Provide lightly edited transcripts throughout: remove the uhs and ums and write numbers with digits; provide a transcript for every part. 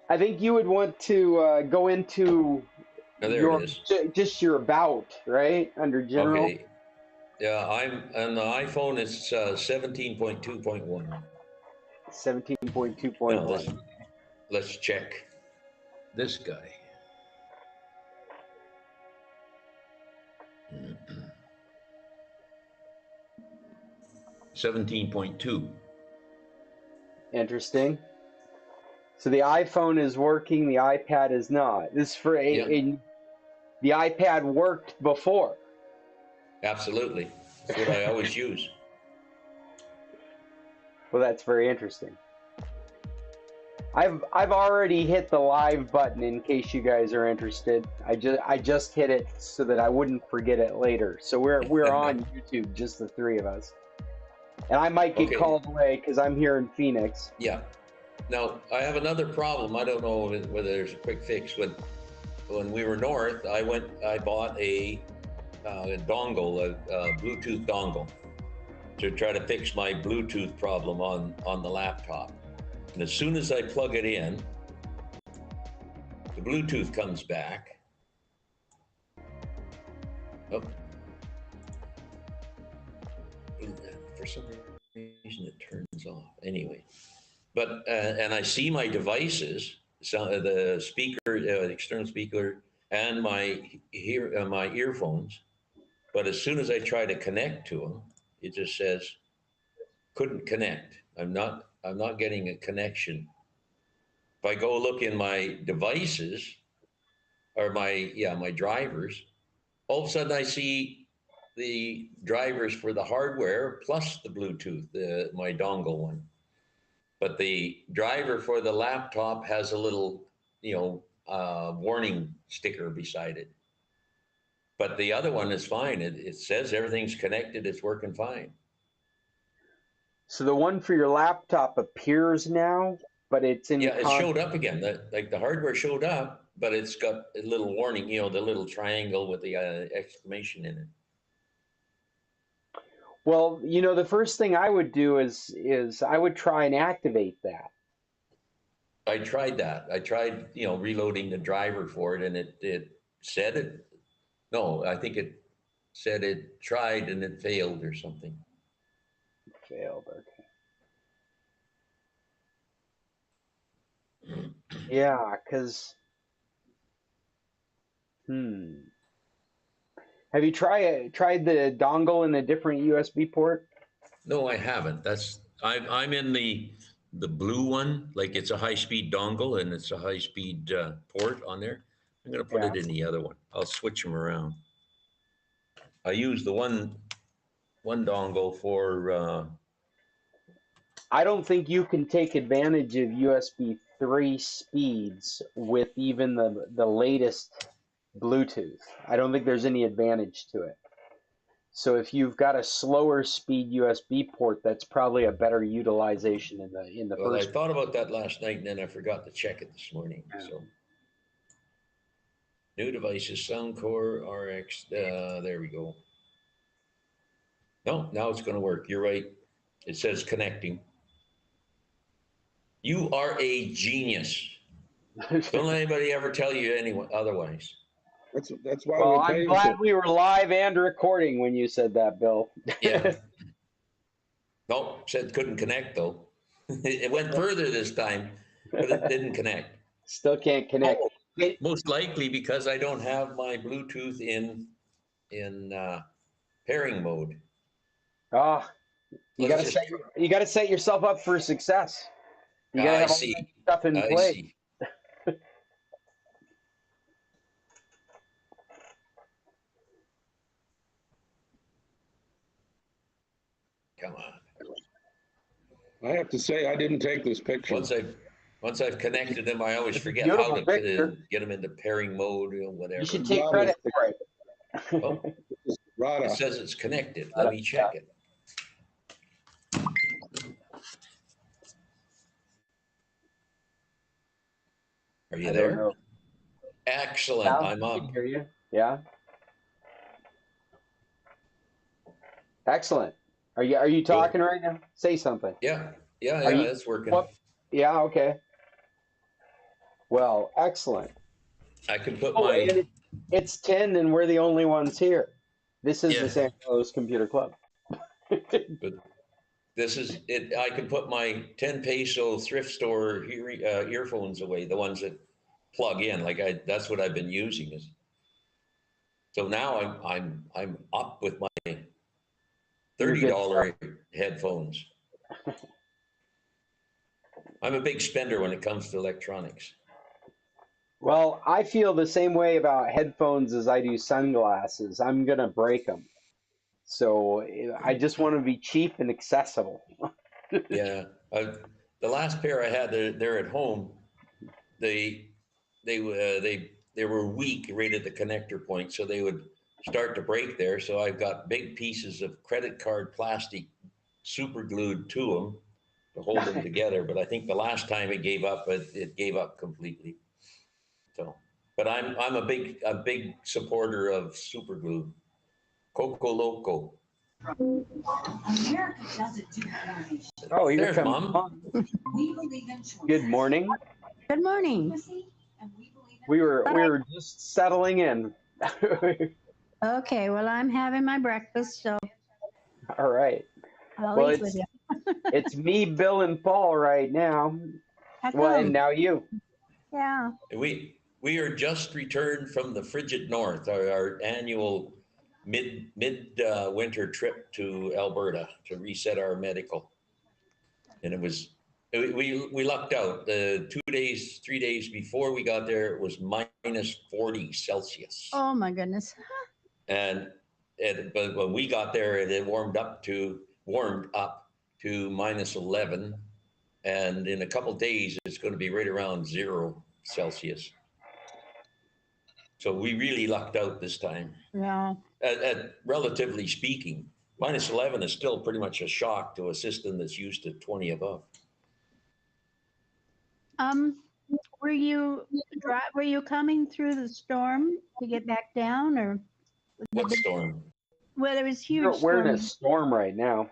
I think you would want to go into Oh, there it your is. just your about, right? Under general. Okay. Yeah, I'm on the iPhone. It's 17.2.1. 17.2.1. Now let's check this guy. 17.2. Interesting. So the iPhone is working, the iPad is not. This is for Yeah, the iPad worked before. absolutely. That's what I always use. Well, that's very interesting. I've already hit the live button in case you guys are interested. I just hit it so that I wouldn't forget it later. So we're on YouTube, just the three of us. And I might get Okay. called away because I'm here in Phoenix. Yeah. Now I have another problem. I don't know whether there's a quick fix. When we were north, I bought a dongle, a Bluetooth dongle, to try to fix my Bluetooth problem on the laptop. And as soon as I plug it in, the Bluetooth comes back. Oh, for some reason it turns off. Anyway, but and I see my devices, so the speaker, the external speaker, and my earphones. But as soon as I try to connect to them, it just says couldn't connect. I'm not getting a connection. If I go look in my devices or my drivers, all of a sudden I see the drivers for the hardware plus the Bluetooth, my dongle one. But the driver for the laptop has a little, warning sticker beside it. But the other one is fine. It says everything's connected. It's working fine. So the one for your laptop appears now, but it's in Yeah, it showed up again. Like the hardware showed up, but it's got a little warning. The little triangle with the exclamation in it. well, the first thing I would do is I would try and activate that. I tried that. I tried, reloading the driver for it, and it said it. No, I think it said it tried and it failed or something. Failed. Okay. Yeah, because hmm. Have you tried the dongle in a different USB port? No, I haven't. I'm in the blue one, like it's a high speed dongle and it's a high speed port on there. I'm gonna put Yeah. it in the other one. I'll switch them around. I use the one dongle for I don't think you can take advantage of USB 3 speeds with even the latest Bluetooth. I don't think there's any advantage to it. So if you've got a slower speed USB port, that's probably a better utilization in the well, I first. thought about that last night and then I forgot to check it this morning. So new devices, Soundcore RX. There we go. No, now it's going to work. You're right. It says connecting. You are a genius. Don't let anybody ever tell you anyone otherwise. That's why Well, we pay I'm him for. glad we were live and recording when you said that, Bill. Yeah. No, said couldn't connect though. It went further this time, but it didn't connect. Still can't connect. Oh, most likely because I don't have my Bluetooth in pairing mode. Ah, Let's just. you got to set yourself up for success. You got to I have all that see. stuff in I place. see. Come on. I have to say, I didn't take this picture. Once I've connected them, I always It's a forget how beautiful to picture. get them into pairing mode or You whatever. should take Rada, credit for it. Oh, it says it's connected. Let me Yeah. check it. Are you I don't there? know. Excellent. Sounds I'm I can up. hear you. Yeah. Excellent. Are you Good. talking right now? Say something. Yeah. Yeah. Are Yeah. you That's working. what? Yeah, okay. Well, excellent. I can put Oh, and my it's 10 and we're the only ones here. This is the yeah, San Carlos Computer Club. but this is it. I can put my 10 peso thrift store earphones away, the ones that plug in. Like I, that's what I've been using. Is so now I'm up with my You're good stuff. $30 headphones. I'm a big spender when it comes to electronics. Well, I feel the same way about headphones as I do sunglasses. I'm gonna break them. So I just want to be cheap and accessible. Yeah, the last pair I had, they're at home. They they were weak right at the connector point, so they would start to break there. So I've got big pieces of credit card plastic super glued to them to hold them together. But I think the last time it gave up completely. So, but I'm a big supporter of super glue. Coco Loco. America doesn't do coronation. Oh, here There's comes Mom. Mom. We believe in choice. Good morning. Good morning. And we believe in We were just settling in. Okay, well, I'm having my breakfast, so All right. I'll Well, eat with you. it's me, Bill, and Paul right now. How Well, and come? now you. Yeah. We are just returned from the frigid north, our annual mid winter trip to Alberta to reset our medical, and it was we lucked out. The 2 days, 3 days before we got there, it was minus 40 Celsius, Oh my goodness. and but when we got there, it had warmed up to minus 11, and in a couple days, it's going to be right around 0 Celsius. So we really lucked out this time. Yeah. Relatively speaking, minus 11 is still pretty much a shock to a system that's used to 20 above. Um, were you were you coming through the storm to get back down, or What storm? well, there was We're, huge we're in a storms storm right now.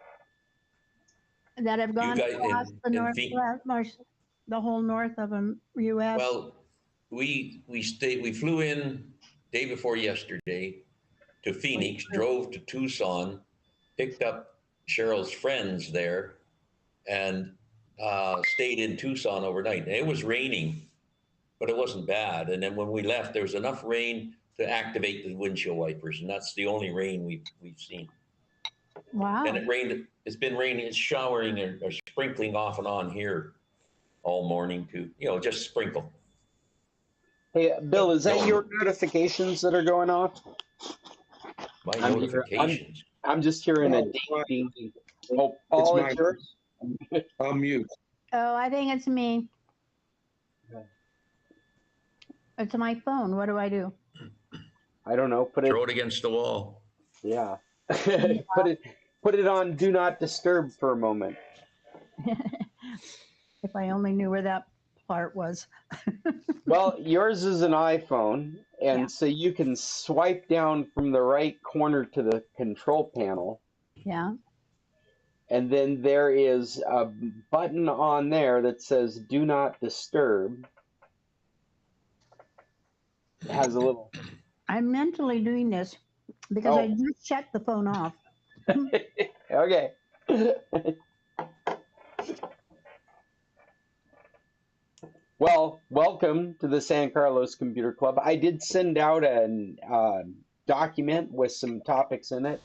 that have You gone guys across the in Phoenix? the whole north of the U.S. Well, we flew in day before yesterday to Phoenix, drove to Tucson, picked up Cheryl's friends there, and stayed in Tucson overnight. And it was raining, but it wasn't bad. And then when we left, there was enough rain to activate the windshield wipers, and that's the only rain we've seen. Wow. And it rained. It's been raining. It's showering or sprinkling off and on here all morning too. Just sprinkle. Hey, Bill, is that No, your notifications that are going off? my I'm notifications. I'm just hearing a No, ding, it's mine. ding, ding. Oh, Paul, it's yours. I'll mute. Oh, I think it's me. It's my phone. What do I do? I don't know. Throw it against the wall. Yeah. Put it on do not disturb for a moment. If I only knew where that part was. Well, yours is an iPhone, and Yeah. so you can swipe down from the right corner to the control panel, Yeah. and then there is a button on there that says do not disturb. It has a little I'm mentally doing this because I oh, just shut the phone off. okay. Well, welcome to the San Carlos Computer Club. I did send out a document with some topics in it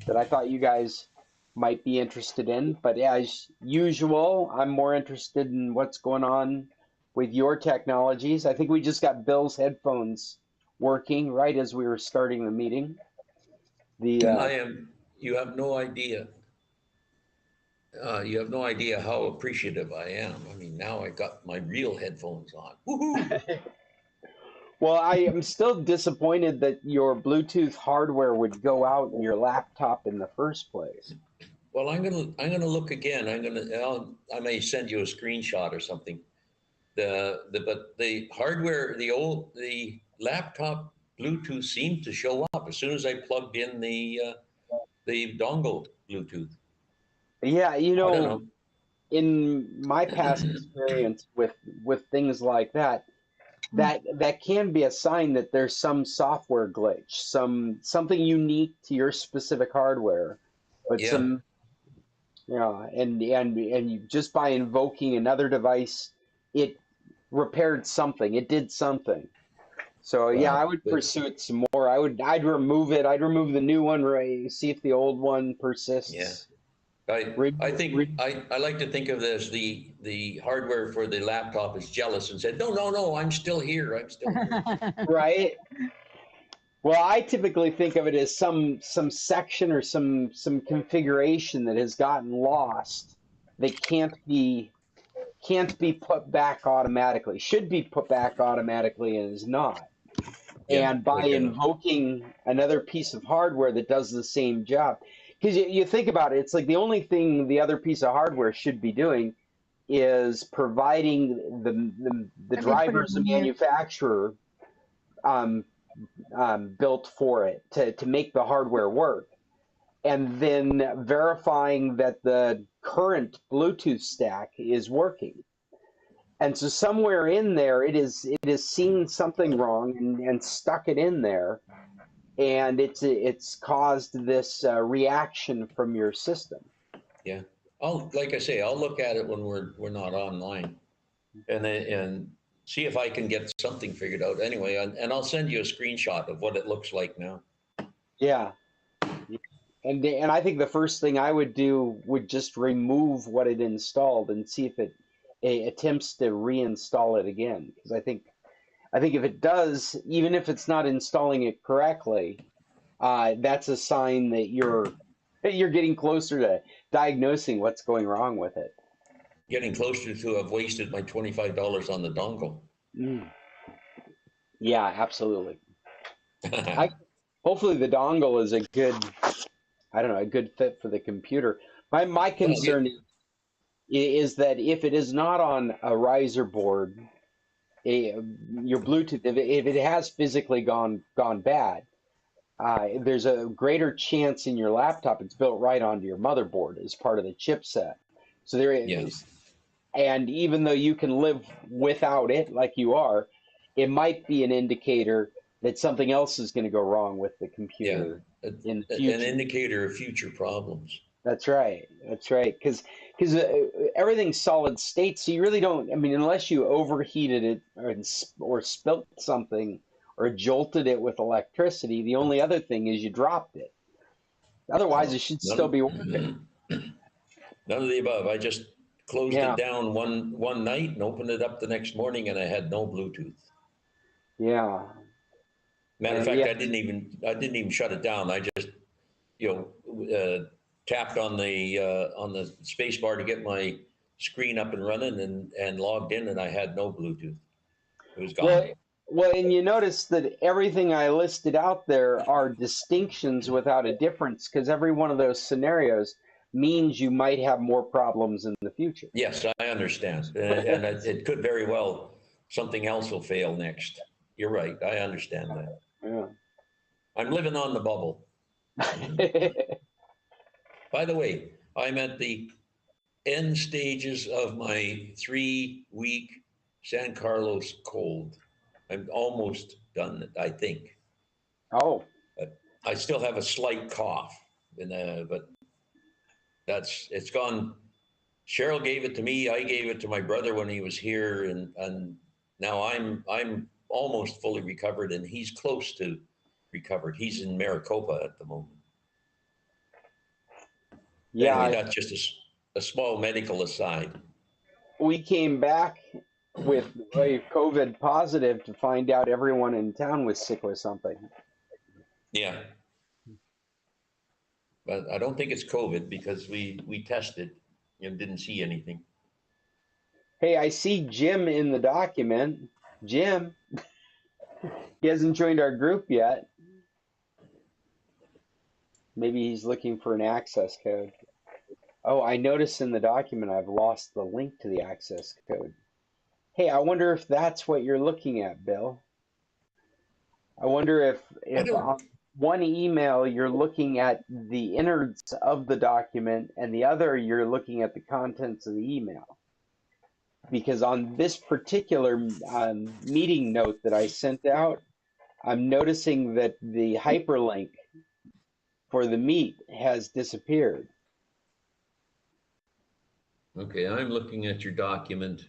that I thought you guys might be interested in. But as usual, I'm more interested in what's going on with your technologies. I think we just got Bill's headphones working right as we were starting the meeting. You have no idea. You have no idea how appreciative I am. I mean, now I got my real headphones on. Woohoo! Well, I am still disappointed that your Bluetooth hardware would go out in your laptop in the first place. Well, I'm gonna look again. I may send you a screenshot or something. But the hardware, the laptop Bluetooth seemed to show up as soon as I plugged in the dongle Bluetooth. Yeah, I don't know. in my past experience with things like that, that can be a sign that there's some software glitch, something unique to your specific hardware, but Yeah. and you, just by invoking another device, it repaired something. It did something. So yeah, I Wow. would But pursue it some more. I'd remove it. I'd remove the new one, right? See if the old one yeah, persists. I Re, I re, think I like to think of it as the hardware for the laptop is jealous and said, no, I'm still here. I'm still here. right? Well, I typically think of it as some section or some configuration that has gotten lost that can't be put back automatically. Should be put back automatically and is not. Yeah, And by like invoking another piece of hardware that does the same job, because you think about it, it's like the only thing the other piece of hardware should be doing is providing the Let me put it drivers the in mute. manufacturer um, built for it to make the hardware work, and then verifying that the current Bluetooth stack is working. And so somewhere in there, it is seen something wrong and stuck it in there, and it's caused this reaction from your system. yeah. I'll like I say, I'll look at it when we're not online, and see if I can get something figured out. Anyway, and I'll send you a screenshot of what it looks like now. Yeah, and I think the first thing I would do would just remove what it installed and see if it attempts to reinstall it again. Because I think if it does, even if it's not installing it correctly, that's a sign that you're getting closer to diagnosing what's going wrong with it. Getting closer to have wasted my $25 on the dongle. Mm. Yeah, absolutely. I hopefully the dongle is a good, I don't know, a good fit for the computer. My Well, yeah, concern is that if it is not on a riser board, your Bluetooth, if it has physically gone bad, there's a greater chance in your laptop it's built right onto your motherboard as part of the chipset. So there yeah, is, and even though you can live without it, like you are, it might be an indicator that something else is going to go wrong with the yeah. computer in the An future. indicator of future problems. That's right. That's right. Because everything's solid state, so you really don't. I mean, unless you overheated it or spilt something or jolted it with electricity, the only other thing is you dropped it. Otherwise, No, it should still none, be working. none of the above. I just closed it Yeah. down one night and opened it up the next morning, and I had no Bluetooth. Yeah. Matter of fact, Yeah. I didn't even shut it down. I just tapped on the space bar to get my screen up and running, and logged in, and I had no Bluetooth. It was Well, gone. well, and you notice that everything I listed out there are distinctions without a difference, because every one of those scenarios means you might have more problems in the future. Yes, I understand, and it could very well something else will fail next. You're right. I understand that. Yeah. I'm living on the bubble. By the way, I'm at the end stages of my 3-week San Carlos cold. I'm almost done, I think. Oh, But I still have a slight cough, but it's gone. Cheryl gave it to me. I gave it to my brother when he was here, and now I'm almost fully recovered, and he's close to recovered. He's in Maricopa at the moment. Anyway, yeah. that's just a small medical aside. We came back with a COVID positive to find out everyone in town was sick with something. Yeah, but I don't think it's COVID because we tested and didn't see anything. Hey, I see Jim in the document. Jim, he hasn't joined our group yet. Maybe he's looking for an access code. Oh, I noticed in the document I've lost the link to the access code. Hey, I wonder if that's what you're looking at, Bill. I wonder I if don't. on one email you're looking at the innards of the document and the other you're looking at the contents of the email. because on this particular meeting note that I sent out, I'm noticing that the hyperlink for the meet has disappeared. Okay, I'm looking at your document.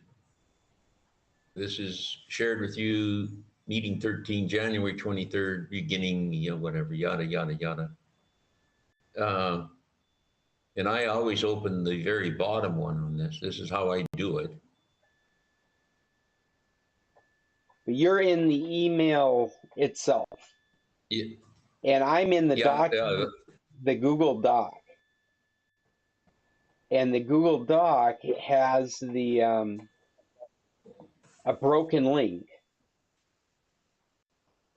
This is shared with you, meeting 13, January 23rd, beginning, whatever, yada, yada, yada. And I always open the very bottom one on this. This is how I do it. But you're in the email itself, Yeah, and I'm in the yeah, the Google Doc. And the Google Doc has the a broken link.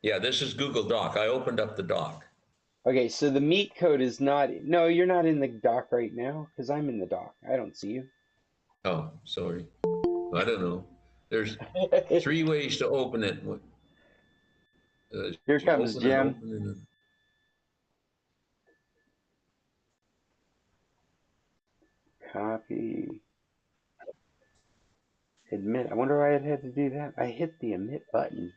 yeah, this is Google Doc. I opened up the doc. Okay, so the meet code is not. No, you're not in the doc right now because I'm in the doc. I don't see you. Oh, sorry. I don't know. There's 3 ways to open it. Here comes Open and Jim. open and Copy. Admit. I wonder why I had to do that. I hit the admit button.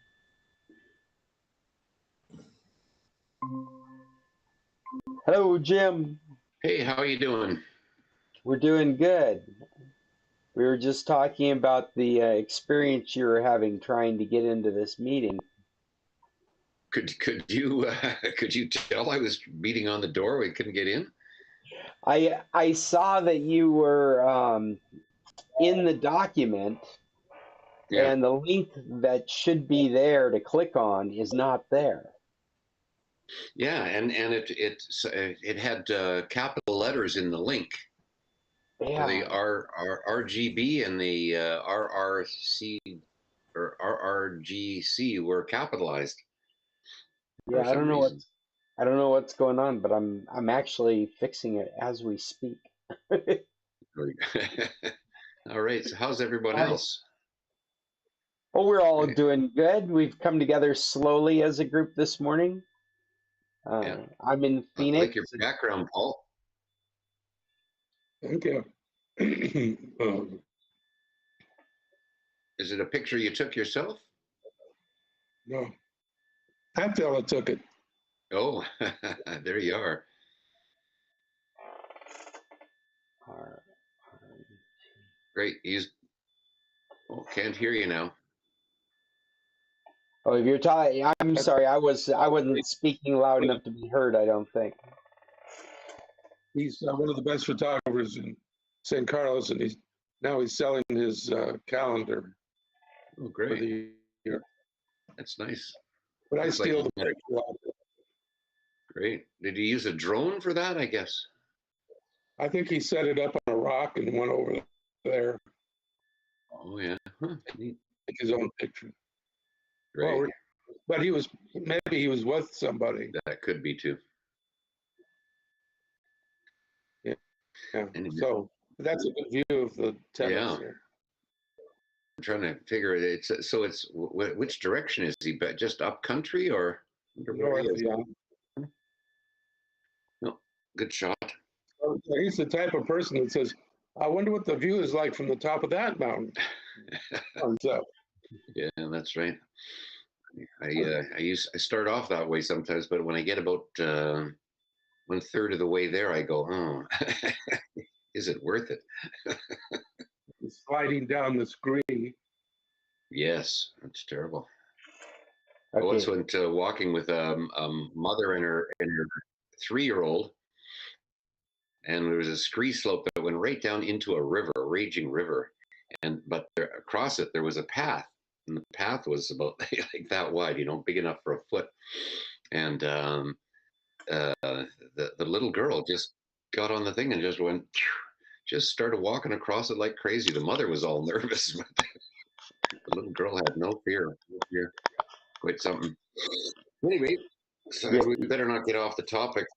Hello, Jim. Hey, how are you doing? We're doing good. We were just talking about the experience you were having trying to get into this meeting. Could you could you tell I was beating on the door? We couldn't get in. I saw that you were in the document, Yeah, and the link that should be there to click on is not there. yeah, and it had capital letters in the link. Yeah. The RGB and the RRC or RRGC were capitalized Yeah, for some reason. I don't know what's going on, but I'm actually fixing it as we speak. All right. So how's everyone All right. else? Well, we're all Great. doing good. We've come together slowly as a group this morning. Yeah. I'm in I like Phoenix. your background, Paul. Thank you. Is it a picture you took yourself? No, that fella took it. Oh, there you are. Great. Oh, can't hear you now. Oh, if you're talking, I'm sorry. I wasn't speaking loud enough to be heard, I don't think. He's one of the best photographers in St. Carlos, and now he's selling his calendar Oh, for great. the year. That's nice. But I Looks like steal the you had- picture. Great. Did you use a drone for that, I guess? I think he set it up on a rock and went over there, Oh, yeah. Huh, neat. take his own picture. Great. Well, but maybe he was with somebody. That could be too. Yeah. Anyway. So that's a good view of the tennis Yeah. here. I'm trying to figure it. It's which direction is he? But just up country or where he North, is? yeah. No, good shot. So he's the type of person that says, I wonder what the view is like from the top of that mountain. So, Yeah, that's right. I start off that way sometimes, but when I get about 1/3 of the way there, I go, oh, is it worth it? sliding down the screen. Yes, that's terrible. I Okay. once went walking with a mother and her 3-year-old, and there was a scree slope that went right down into a river, a raging river, but across it there was a path, and the path was about like that wide, big enough for a foot, and the little girl just got on the thing and just started walking across it like crazy. The mother was all nervous, but the little girl had no fear. Quite something. Anyway, so Yeah. we better not get off the topic.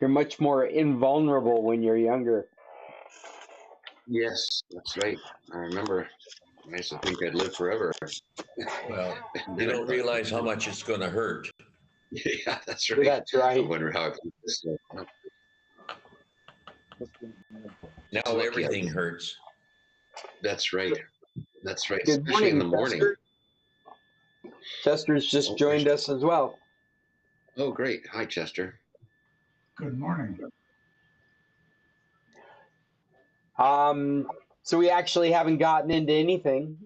You're much more invulnerable when you're younger. Yes, that's right. I remember I used to think I'd live forever. Well, you don't realize how much it's going to hurt. Yeah, that's right. That's I right. wonder how I keep this. Now Lucky I everything did. hurts. That's right. That's right. Good Especially in morning, the morning. Chester. Chester's just Oh, joined us as well. oh, great. Hi, Chester. Good morning. So we actually haven't gotten into anything.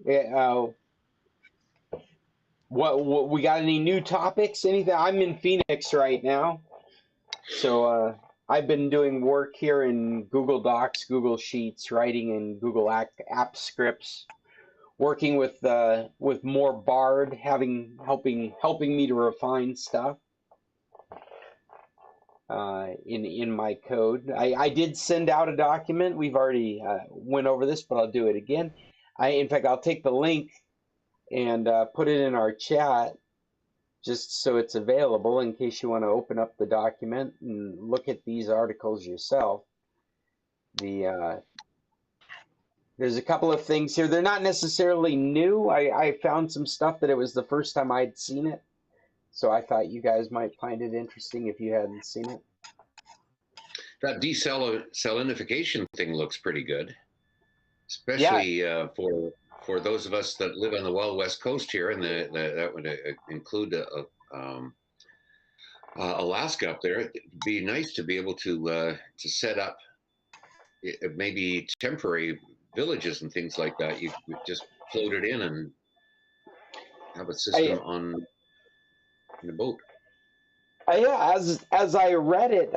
What we got any new topics? Anything? I'm in Phoenix right now, so I've been doing work here in Google Docs, Google Sheets, writing in Google app scripts, working with more Bard, helping me to refine stuff in my code. I did send out a document. We've already went over this, but I'll do it again. In fact, I'll take the link and put it in our chat just so it's available in case you want to open up the document and look at these articles yourself. There's a couple of things here. They're not necessarily new. I found some stuff that it was the first time I'd seen it, so I thought you guys might find it interesting if you hadn't seen it. That desalinification thing looks pretty good, especially for those of us that live on the West Coast here, and that would include Alaska up there. It'd be nice to be able to set up maybe temporary villages and things like that. You could just float it in and have a system in a boat. Yeah, as I read it,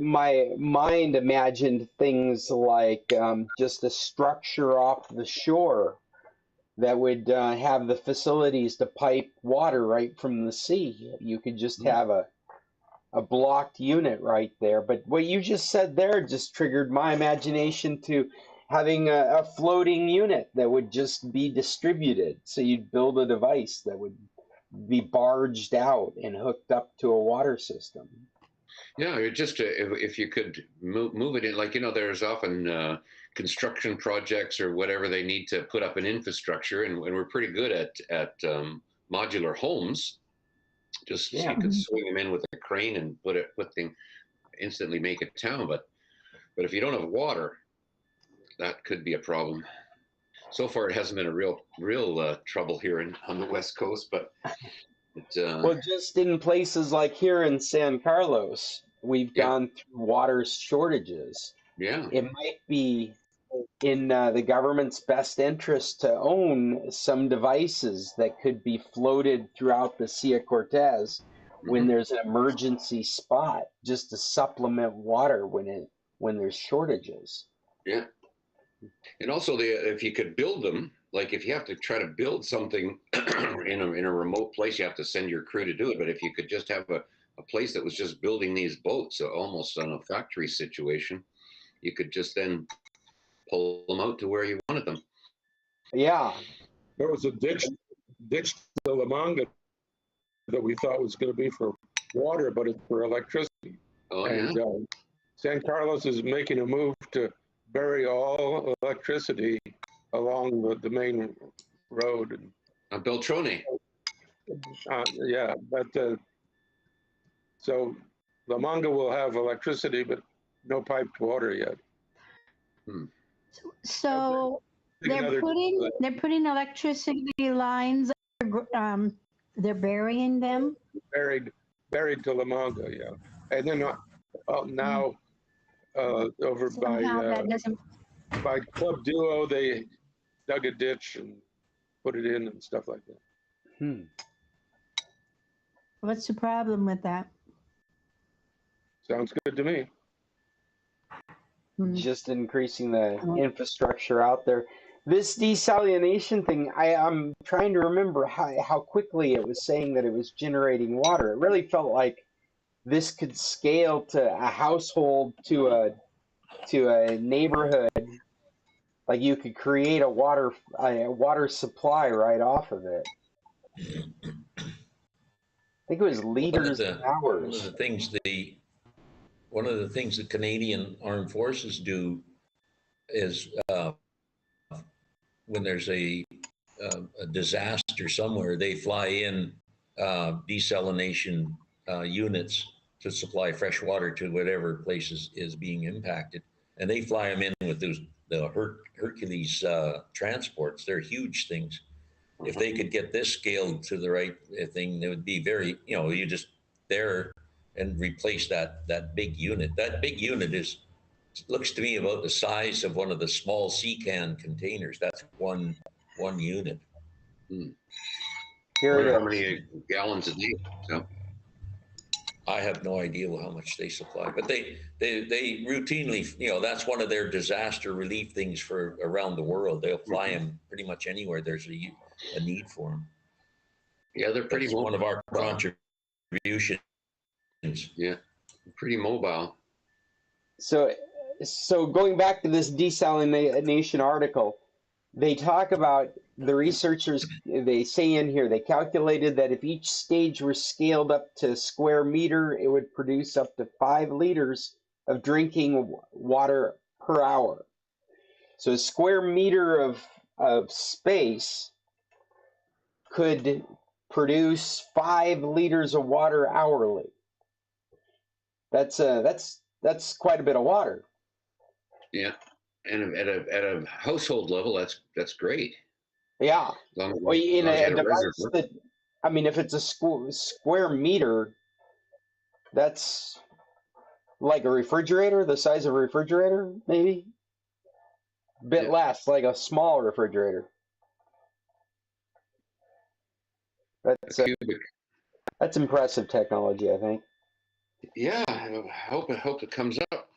my mind imagined things like just a structure off the shore that would have the facilities to pipe water right from the sea. You could just have a blocked unit right there. But what you just said there just triggered my imagination to having a floating unit that would just be distributed. So you'd build a device that would be barged out and hooked up to a water system. Yeah, just if you could move it in, like, there's often construction projects or whatever they need to put up an infrastructure, and we're pretty good at modular homes. Just Yeah. you could swing them in with a crane and instantly make a town. But if you don't have water, that could be a problem. So far, it hasn't been a real trouble here on the West Coast, but well, just in places like here in San Carlos, we've gone through water shortages. Yeah, It might be in the government's best interest to own some devices that could be floated throughout the Sea of Cortez when there's an emergency spot, just to supplement water when there's shortages. Yeah. And also, if you could build them, like if you have to try to build something in a remote place, you have to send your crew to do it. But if you could just have a place that was just building these boats, almost on a factory situation, you could just then pull them out to where you wanted them. Yeah. There was a ditch to La Manga that we thought was going to be for water, but it's for electricity. Oh, and yeah. San Carlos is making a move to bury all electricity along the main road. Beltrone. Yeah, but so La Manga will have electricity, but no piped water yet. So they're putting electricity lines. They're burying them. Buried to La Manga, yeah, and then now over Somehow that doesn't. by Club Duo, they dug a ditch and put it in and stuff like that. What's the problem with that? Sounds good to me. Just increasing the infrastructure out there. This desalination thing, I'm trying to remember how quickly it was saying that it was generating water. It really felt like this could scale to a household, to a neighborhood. Like you could create a water supply right off of it. I think it was liters an hour. One of the things the Canadian Armed Forces do is when there's a disaster somewhere, they fly in desalination units to supply fresh water to whatever place is being impacted. And they fly them in with those Hercules transports. They're huge things. If they could get this scaled to the right thing, it would be very, you just there and replace that big unit. That big unit looks to me about the size of one of the small sea can containers. That's one unit. Hmm. Here Wonder it how is. many gallons a day. So I have no idea how much they supply, but they routinely, that's one of their disaster relief things for around the world. They'll fly them pretty much anywhere there's a need for them. yeah, they're pretty That's one of our mobile. contributions. Yeah, pretty mobile. So, going back to this desalination article, they talk about the researchers, they say in here, they calculated that if each stage were scaled up to square meter, it would produce up to 5 liters of drinking water per hour. So a square meter of space could produce 5 liters of water hourly. That's quite a bit of water. Yeah, and at a household level, that's great. Yeah. As Well, in long as you a had a device reservoir. that, I mean, if it's a square meter, that's like a refrigerator, the size of a refrigerator, maybe? A bit Yeah. less, like a small refrigerator. Cubic. That's impressive technology, I think. Yeah, I hope it comes up.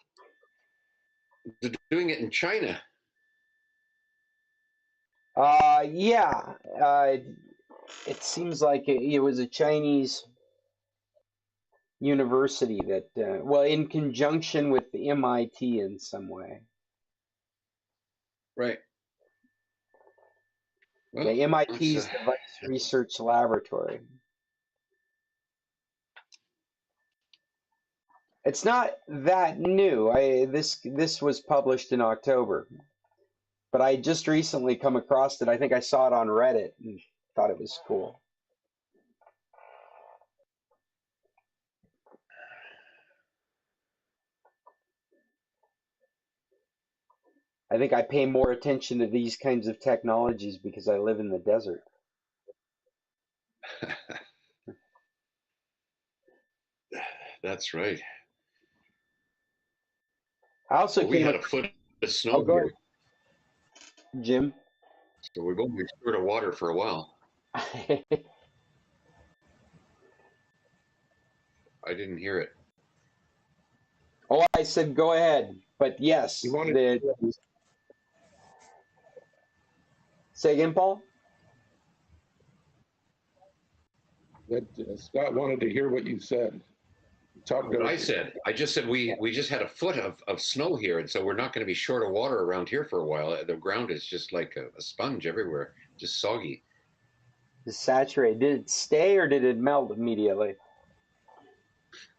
They're doing it in China. Yeah. It seems like it was a Chinese university that, well, in conjunction with the MIT in some way. Right. Well, Yeah, MIT's Device Research Laboratory. It's not that new. This was published in October, but I just recently come across it. I think I saw it on Reddit and thought it was cool. I think I pay more attention to these kinds of technologies because I live in the desert. that's right. I also We came had a across, foot of snow oh, go here, ahead, Jim. so we're going to be short of water for a while. I didn't hear it. Oh, I said go ahead, but yes, You wanted say again, Paul? that Scott wanted to hear what you said. Talk What I to said, I just said we just had a foot of snow here, and so we're not going to be short of water around here for a while. The ground is just like a sponge everywhere, just soggy. It's saturated. Did it stay or did it melt immediately?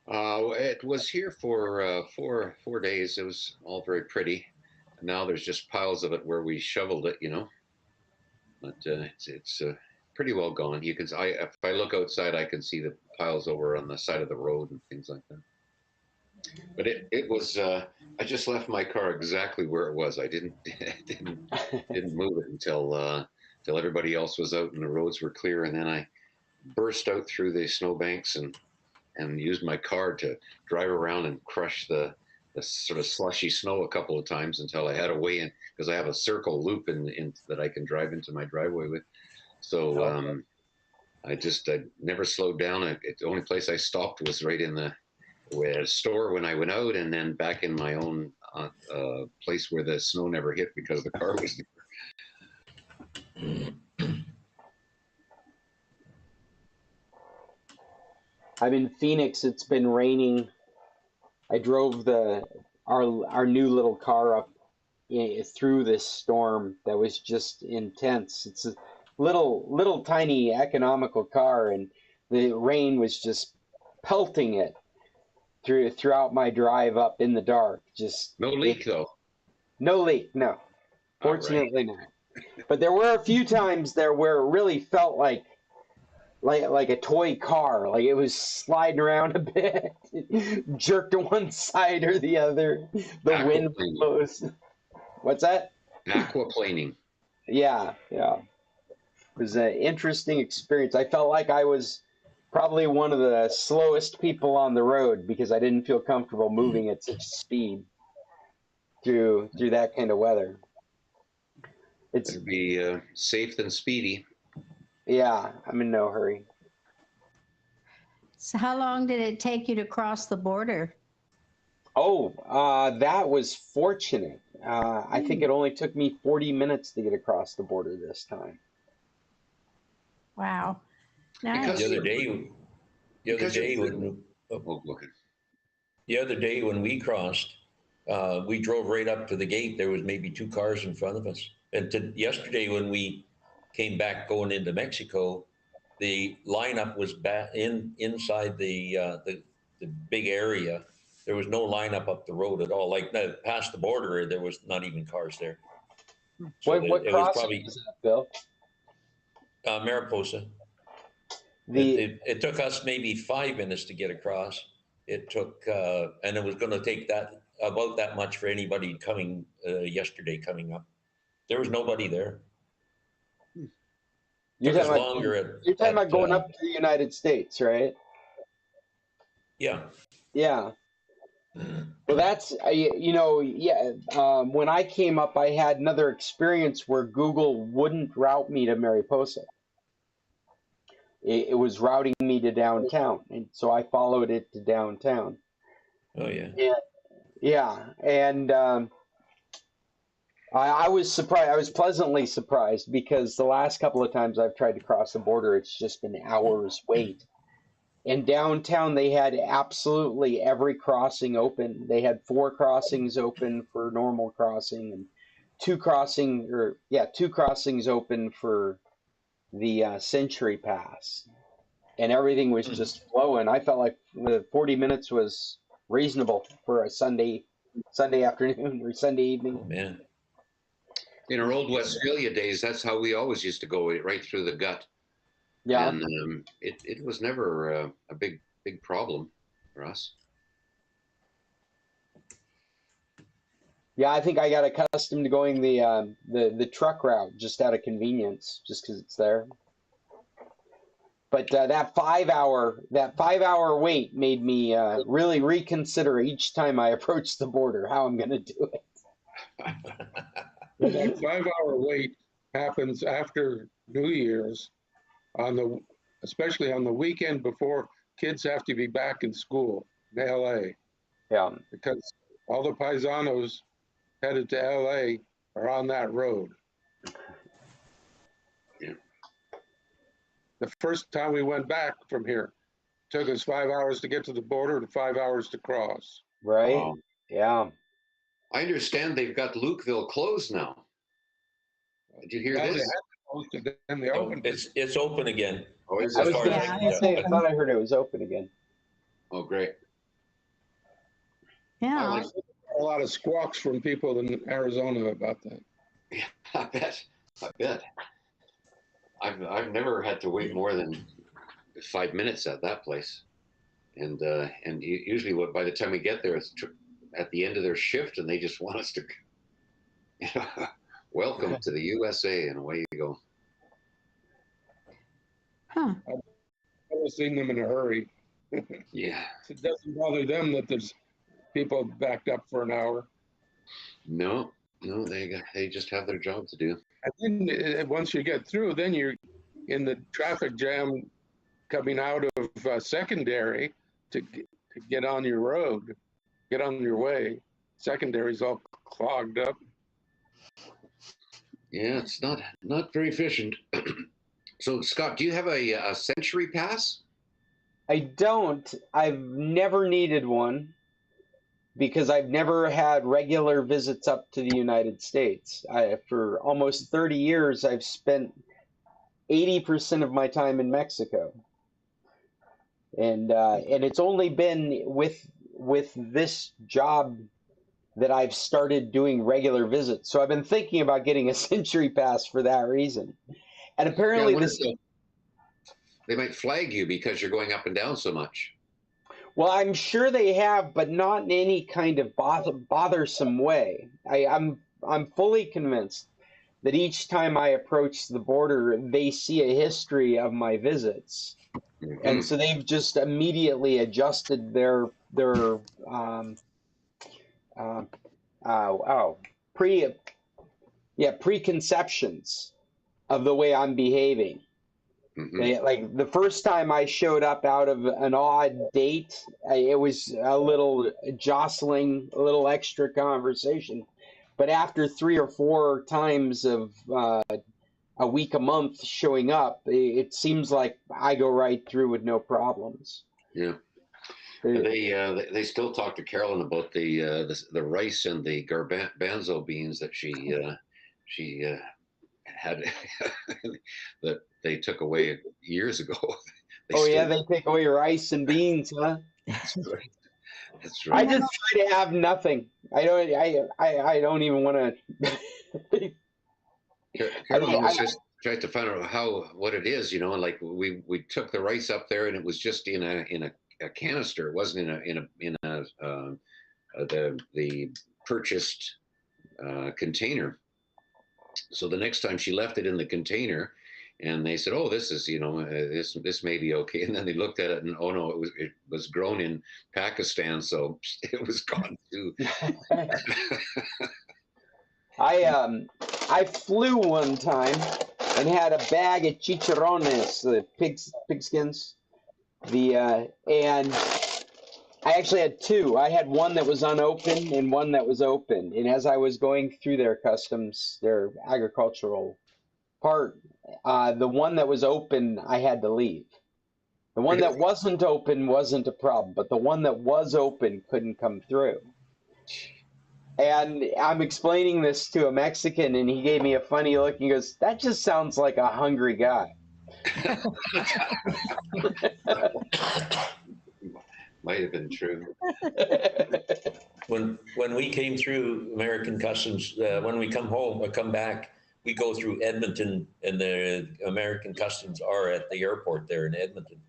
It was here for 4 days. It was all very pretty. Now there's just piles of it where we shoveled it, but it's pretty well gone. If I look outside, I can see the piles over on the side of the road and things like that. But it was. I just left my car exactly where it was. I didn't didn't move it until everybody else was out and the roads were clear, and then I burst out through the snowbanks and used my car to drive around and crush the sort of slushy snow a couple of times until I had a way in, because I have a circle loop in that I can drive into my driveway with. So I never slowed down. The only place I stopped was right in the store when I went out, and then back in my own place where the snow never hit because the car was there. I'm in Phoenix. It's been raining. I drove our new little car up through this storm that was just intense. It's a little tiny economical car, and the rain was just pelting it throughout my drive up in the dark. Just No leak though. no leak, no. Fortunately not. But there were a few times there where it really felt like a toy car, like it was sliding around a bit, jerked to one side or the other. The wind blows. What's that? Aquaplaning. Yeah, yeah. It was an interesting experience. I felt like I was probably one of the slowest people on the road because I didn't feel comfortable moving at such speed through that kind of weather. It's Better be safe than speedy. yeah, I'm in no hurry. So how long did it take you to cross the border? Oh, that was fortunate. I think it only took me 40 minutes to get across the border this time. Wow. Nice. Because The other you're- day, the other because you're day good. when Oh, look. the other day when we crossed, we drove right up to the gate. There was maybe 2 cars in front of us. And yesterday when we came back going into Mexico, the lineup was back inside the big area. There was no lineup up the road at all. Like past the border, there was not even cars there. So What it was crossing probably was that, Bill? Mariposa. The It took us maybe 5 minutes to get across. It took, and it was going to take that about that much for anybody coming yesterday coming up. There was nobody there. you're Took us talking longer about you're talking about going up to the United States, right? yeah. Yeah. Well, that's you know, yeah. When I came up, I had another experience where Google wouldn't route me to Mariposa. It was routing me to downtown, and so I followed it to downtown. Oh yeah. Yeah, yeah, and I was surprised. I was pleasantly surprised because the last couple of times I've tried to cross the border, it's just been hours wait. In downtown, they had absolutely every crossing open. They had 4 crossings open for normal crossing, and 2 crossings open for the Century Pass, and everything was just flowing. I felt like the 40 minutes was reasonable for a Sunday afternoon or Sunday evening. Oh man. In our old Westphalia days, that's how we always used to go, right through the gut. Yeah. And it was never a big problem for us. Yeah, I think I got accustomed to going the truck route just out of convenience, just because it's there. But that 5 hour wait made me really reconsider each time I approach the border how I'm going to do it. Well, that 5-hour wait happens after New Year's, especially on the weekend before kids have to be back in school in LA, Yeah. because all the paisanos headed to LA are on that road. Yeah. The first time we went back from here, took us 5 hours to get to the border and 5 hours to cross. Right. Wow. Yeah. I understand they've got Lukeville closed now. Did you hear Well, they this? had to close it, then they Oh, opened it. it's open again. Oh, is I it? was far going as Yeah, I to say, I know. thought I heard it was open again. Oh, great. I Yeah. like. A lot of squawks from people in Arizona about that. Yeah, I bet. I bet. I've never had to wait more than 5 minutes at that place, and usually by the time we get there, it's at the end of their shift, and they just want us to, welcome to the USA, and away you go. Huh. I've never seen them in a hurry. Yeah. It doesn't bother them that there's people backed up for an hour. No, they just have their job to do. And then once you get through, then you're in the traffic jam coming out of secondary to get on your road, get on your way. Secondary's all clogged up. Yeah, it's not very efficient. So, Scott, do you have a Century Pass? I don't. I've never needed one because I've never had regular visits up to the United States. For almost 30 years, I've spent 80% of my time in Mexico, and it's only been with this job that I've started doing regular visits. So I've been thinking about getting a Century Pass for that reason. And Yeah, I apparently wonder this. if they might flag you because you're going up and down so much. Well, I'm sure they have, but not in any kind of bothersome way. I'm fully convinced that each time I approach the border, they see a history of my visits, and Mhm. so they've just immediately adjusted their uh, oh pre preconceptions of the way I'm behaving. Mhm. They, like the first time I showed up out of an odd date, it was a little jostling, a little extra conversation. But after 3 or 4 times of a week, a month showing up, it seems like I go right through with no problems. Yeah. They- They still talk to Carolyn about the rice and the garbanzo beans that she had that they took away years ago. They oh yeah, still. they take away your rice and beans, huh? That's right. That's I right. No, just try to have nothing. I don't even want to. Carolyn was just trying to find out what it is, and like we took the rice up there, and it was just in a canister. It wasn't in a the purchased container. So the next time she left it in the container, and they said, "Oh, this is this may be okay." And then they looked at it, and oh no, it was grown in Pakistan, so it was gone too. I flew one time and had a bag of chicharrones, the pigskins. And I actually had two. I had one that was unopened and one that was open. And as I was going through their customs, their agricultural part, the one that was open, I had to leave. The one that wasn't open wasn't a problem, but the one that was open couldn't come through. And I'm explaining this to a Mexican, and he gave me a funny look. He goes, "That just sounds like a hungry guy." Might have been true. When we came through American Customs, when we come home or come back, we go through Edmonton, and the American Customs are at the airport there in Edmonton.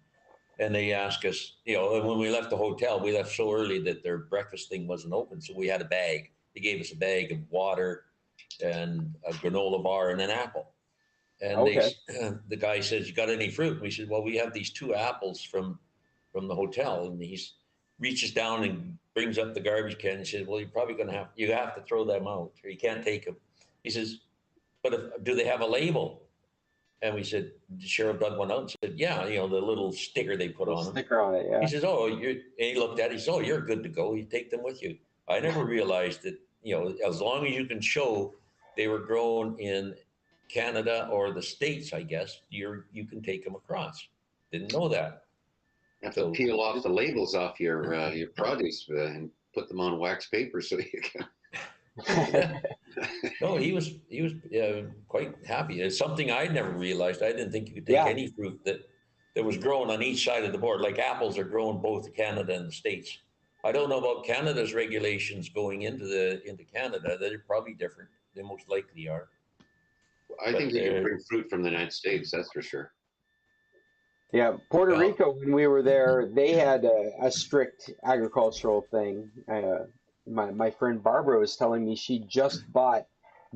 And they ask us, and when we left the hotel, we left so early that their breakfast thing wasn't open. So we had a bag. They gave us a bag of water and a granola bar and an apple. And Okay. the guy says, "You got any fruit?" And we said, "Well, we have these 2 apples from the hotel." And he reaches down and brings up the garbage can and says, "Well, you're probably going to have to throw them out, or you can't take them." He says, "But do they have a label?" And we said, the sheriff dug one out and said, "Yeah, the little sticker they put on them." Sticker on it, yeah. He says, "Oh, and he looked at it. He says, 'Oh, you're good to go. You take them with you.'" I never realized that, as long as you can show they were grown in Canada or the States, I guess, you can take them across. Didn't know that. You have to So, peel off the labels off your produce and put them on wax paper so you can. no, he was quite happy. It's something I'd never realized. I didn't think you could take Yeah. any fruit that was grown on each side of the board. Like apples are grown both Canada and the States. I don't know about Canada's regulations going into Canada. They're probably different. They most likely are. I But think you can bring fruit from the United States. That's for sure. Yeah, Puerto well, Rico, when we were there, they had a strict agricultural thing. My friend Barbara was telling me she just bought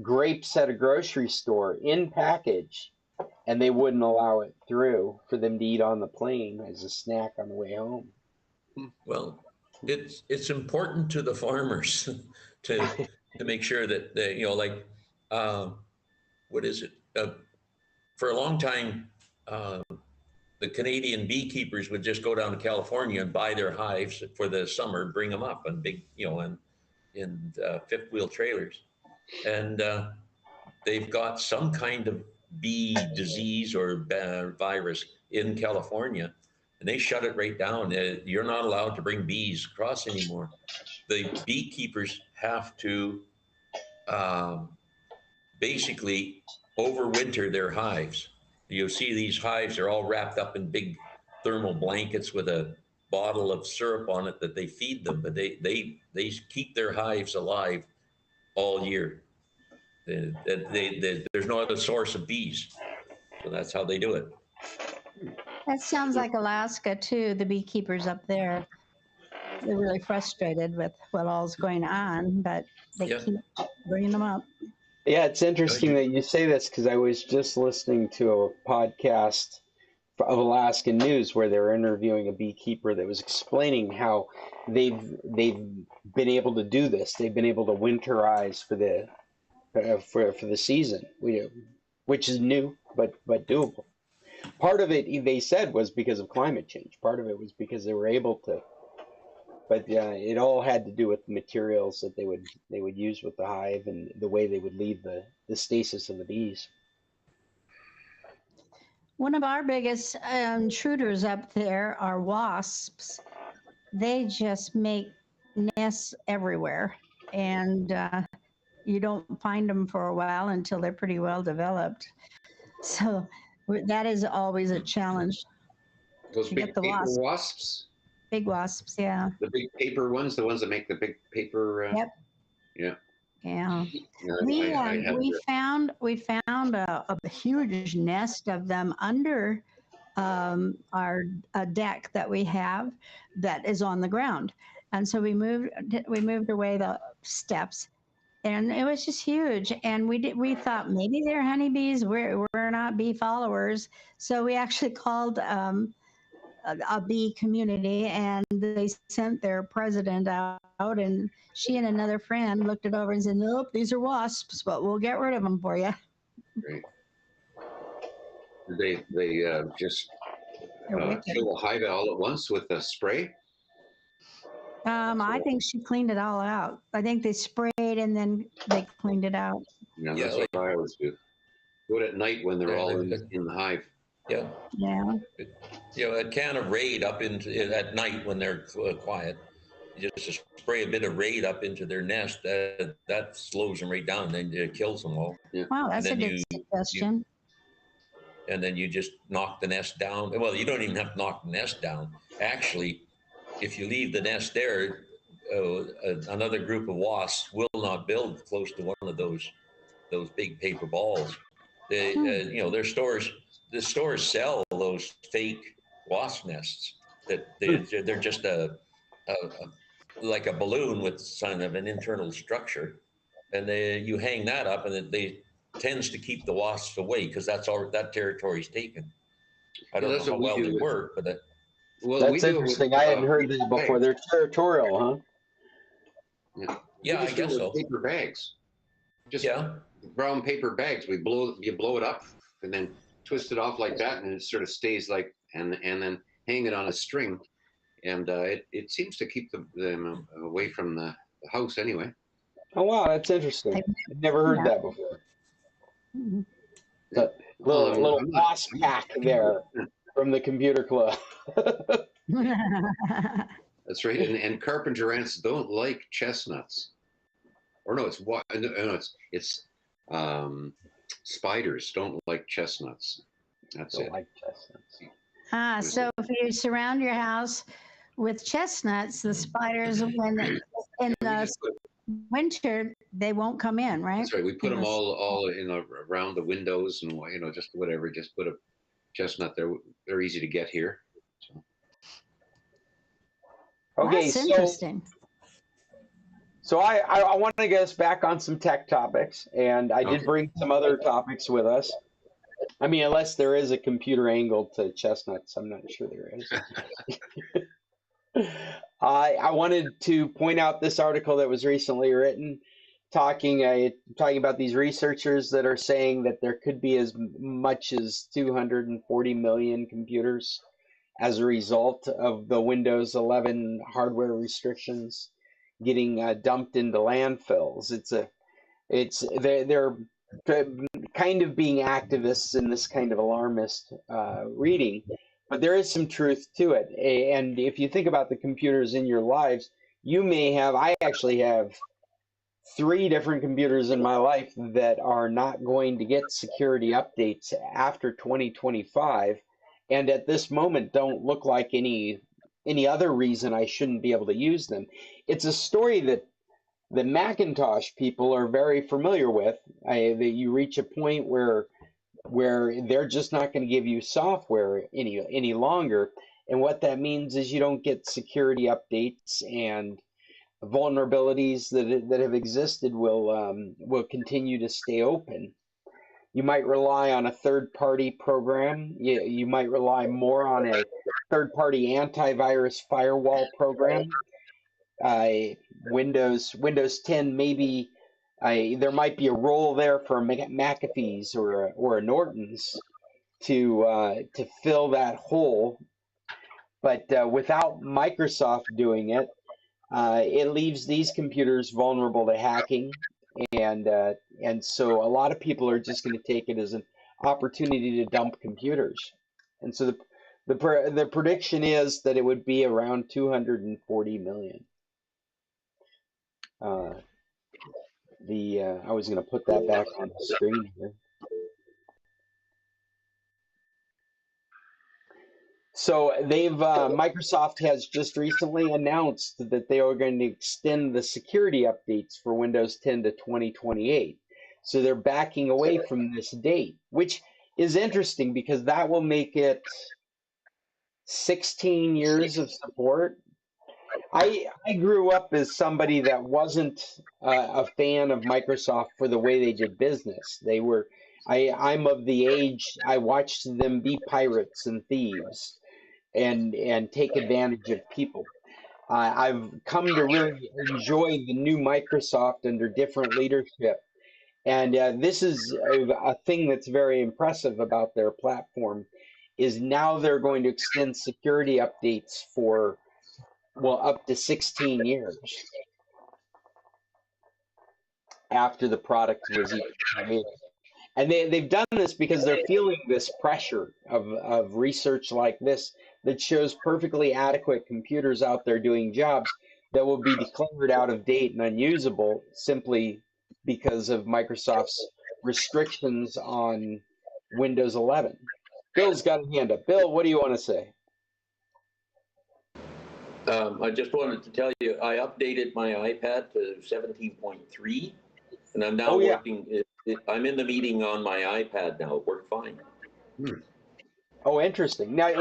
grapes at a grocery store in package, and they wouldn't allow it through for them to eat on the plane as a snack on the way home. well, it's important to the farmers to make sure that they, like what is it? For a long time, the Canadian beekeepers would just go down to California and buy their hives for the summer, bring them up on big, in fifth wheel trailers, and they've got some kind of bee disease or virus in California, and they shut it right down. You're not allowed to bring bees across anymore. The beekeepers have to um, basically overwinter their hives. You'll see these hives are all wrapped up in big thermal blankets with a bottle of syrup on it that they feed them, but they keep their hives alive all year. There's no other source of bees, so that's how they do it. that sounds like Alaska too, the beekeepers up there. they're really frustrated with what all's going on, but they Yeah. keep bringing them up. Yeah, it's interesting you- that you say this because I was just listening to a podcast of Alaskan News where they were interviewing a beekeeper that was explaining how they've been able to do this. They've been able to winterize for the season, which is new but doable. Part of it, they said, was because of climate change. Part of it was because they were able to. But it all had to do with the materials that they would use with the hive and the way they would leave the stasis of the bees. One of our biggest intruders up there are wasps. They just make nests everywhere, and you don't find them for a while until they're pretty well developed. So that is always a challenge Those to big get the paper wasps. wasps, Big wasps, yeah. the big paper ones, the ones that make the big paper. Yep. Yeah. Yeah. Yeah, I had We found a huge nest of them under our deck that we have that is on the ground, and so we moved away the steps, and it was just huge. And we thought maybe they're honeybees. We're not bee followers, so we actually called a bee community, and they sent their president out, and she and another friend looked it over and said, "Nope, these are wasps, but we'll get rid of them for you." Great. They just They're wicked. kill the hive all at once with a spray. I think she cleaned it all out. I think they sprayed and then they cleaned it out. Yeah, Yeah, that's what I always do. Do it at night when they're Yeah, all they- in the hive. Yeah. Yeah. A can of Raid up into at night when they're quiet. You just spray a bit of Raid up into their nest. That slows them right down, and then it kills them all. Wow, that's a then good suggestion. And then you just knock the nest down. Well, you don't even have to knock the nest down. Actually, if you leave the nest there, another group of wasps will not build close to one of those big paper balls. They, their stores. The stores sell those fake wasp nests that they're just like a balloon with kind of an internal structure, and you hang that up, and it tends to keep the wasps away because that territory's taken. I don't know how well they work, but That's interesting. I hadn't heard this before. They're territorial, huh? Yeah, I guess so. Paper bags, just brown paper bags. You blow it up, and then twist it off like that, and it sort of stays like, and then hang it on a string, and it seems to keep them away from the house anyway. Oh wow, that's interesting. I've never heard that before. Mm-hmm. The little wasp pack there from the computer club. That's right, and carpenter ants don't like chestnuts, or no, it's spiders don't like chestnuts. That's it. Like chestnuts. So if you surround your house with chestnuts, the spiders, when in the winter, they won't come in, right? That's right. We put them all around the windows, and just whatever. Just put a chestnut there. They're easy to get here. So. Okay, that's interesting. So I want to get us back on some tech topics, and I did bring some other topics with us. I mean, unless there is a computer angle to chestnuts, I'm not sure there is. I wanted to point out this article that was recently written, talking about these researchers that are saying that there could be as much as 240 million computers as a result of the Windows 11 hardware restrictions getting dumped into landfills. They're kind of being activists in this kind of alarmist reading, but there is some truth to it. And if you think about the computers in your lives, I actually have 3 different computers in my life that are not going to get security updates after 2025, and at this moment don't look like any other reason I shouldn't be able to use them. It's a story that the Macintosh people are very familiar with. That you reach a point where they're just not going to give you software any longer, And what that means is you don't get security updates, and vulnerabilities that have existed will continue to stay open. You might rely on a third-party program. You might rely more on a third-party antivirus firewall program. Windows 10 maybe there might be a role there for McAfee's or a Norton's to fill that hole, but without Microsoft doing it, it leaves these computers vulnerable to hacking, and so a lot of people are just going to take it as an opportunity to dump computers, and so the prediction is that it would be around 240 million. I was going to put that back on the screen here. So Microsoft has just recently announced that they are going to extend the security updates for Windows 10 to 2028. So they're backing away from this date, which is interesting because that will make it 16 years of support. I grew up as somebody that wasn't a fan of Microsoft for the way they did business. I'm of the age I watched them be pirates and thieves and take advantage of people. I've come to really enjoy the new Microsoft under different leadership. And this is a thing that's very impressive about their platform is now they're going to extend security updates for, well, up to 16 years after the product was even created. And they've done this because they're feeling this pressure of research like this that shows perfectly adequate computers out there doing jobs that will be declared out of date and unusable simply because of Microsoft's restrictions on Windows 11. Bill's got a hand up. Bill, what do you want to say? I just wanted to tell you, I updated my iPad to 17.3, and I'm now working. I'm in the meeting on my iPad now. It worked fine. Oh, interesting. Now,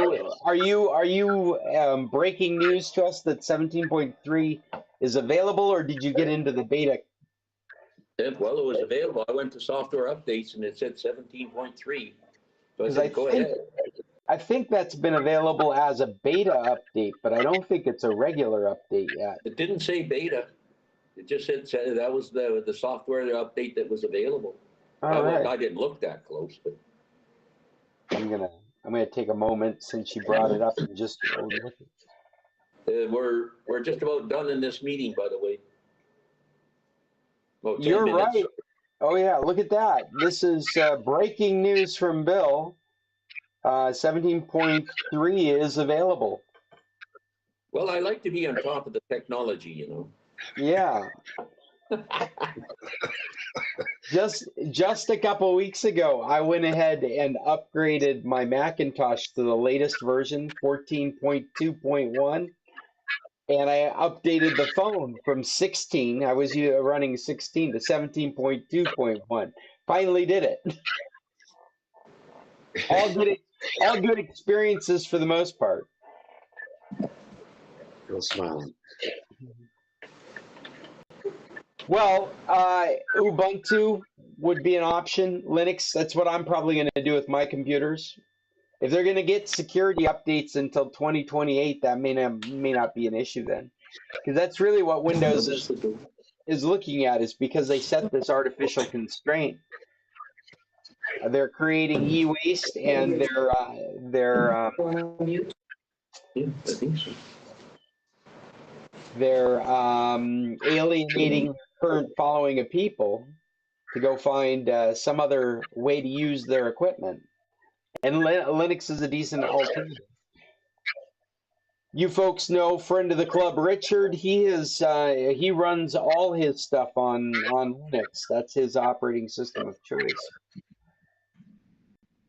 are you breaking news to us that 17.3 is available, or did you get into the beta? Well, it was available. I went to software updates, and it said 17.3. So I said, go ahead. I think that's been available as a beta update, but I don't think it's a regular update yet. It didn't say beta. It just said that was the software update that was available. I didn't look that close, but I'm gonna take a moment since you brought it up and just look. We're just about done in this meeting, by the way. About 10 You're minutes. right. Oh yeah, look at that. This is breaking news from Bill. 17.3 is available. Well, I like to be on top of the technology, you know. Yeah. Just a couple weeks ago, I went ahead and upgraded my Macintosh to the latest version, 14.2.1, and I updated the phone from 16. I was running 16 to 17.2.1. Finally did it. All good experiences for the most part. Still smiling. Well, Ubuntu would be an option. Linux, that's what I'm probably going to do with my computers. If they're going to get security updates until 2028, that may not be an issue then. Because that's really what Windows is looking at, is because they set this artificial constraint. They're creating e-waste, and they're alienating current following of people to go find some other way to use their equipment. And Linux is a decent alternative. You folks know friend of the club, Richard. He runs all his stuff on Linux. That's his operating system of choice.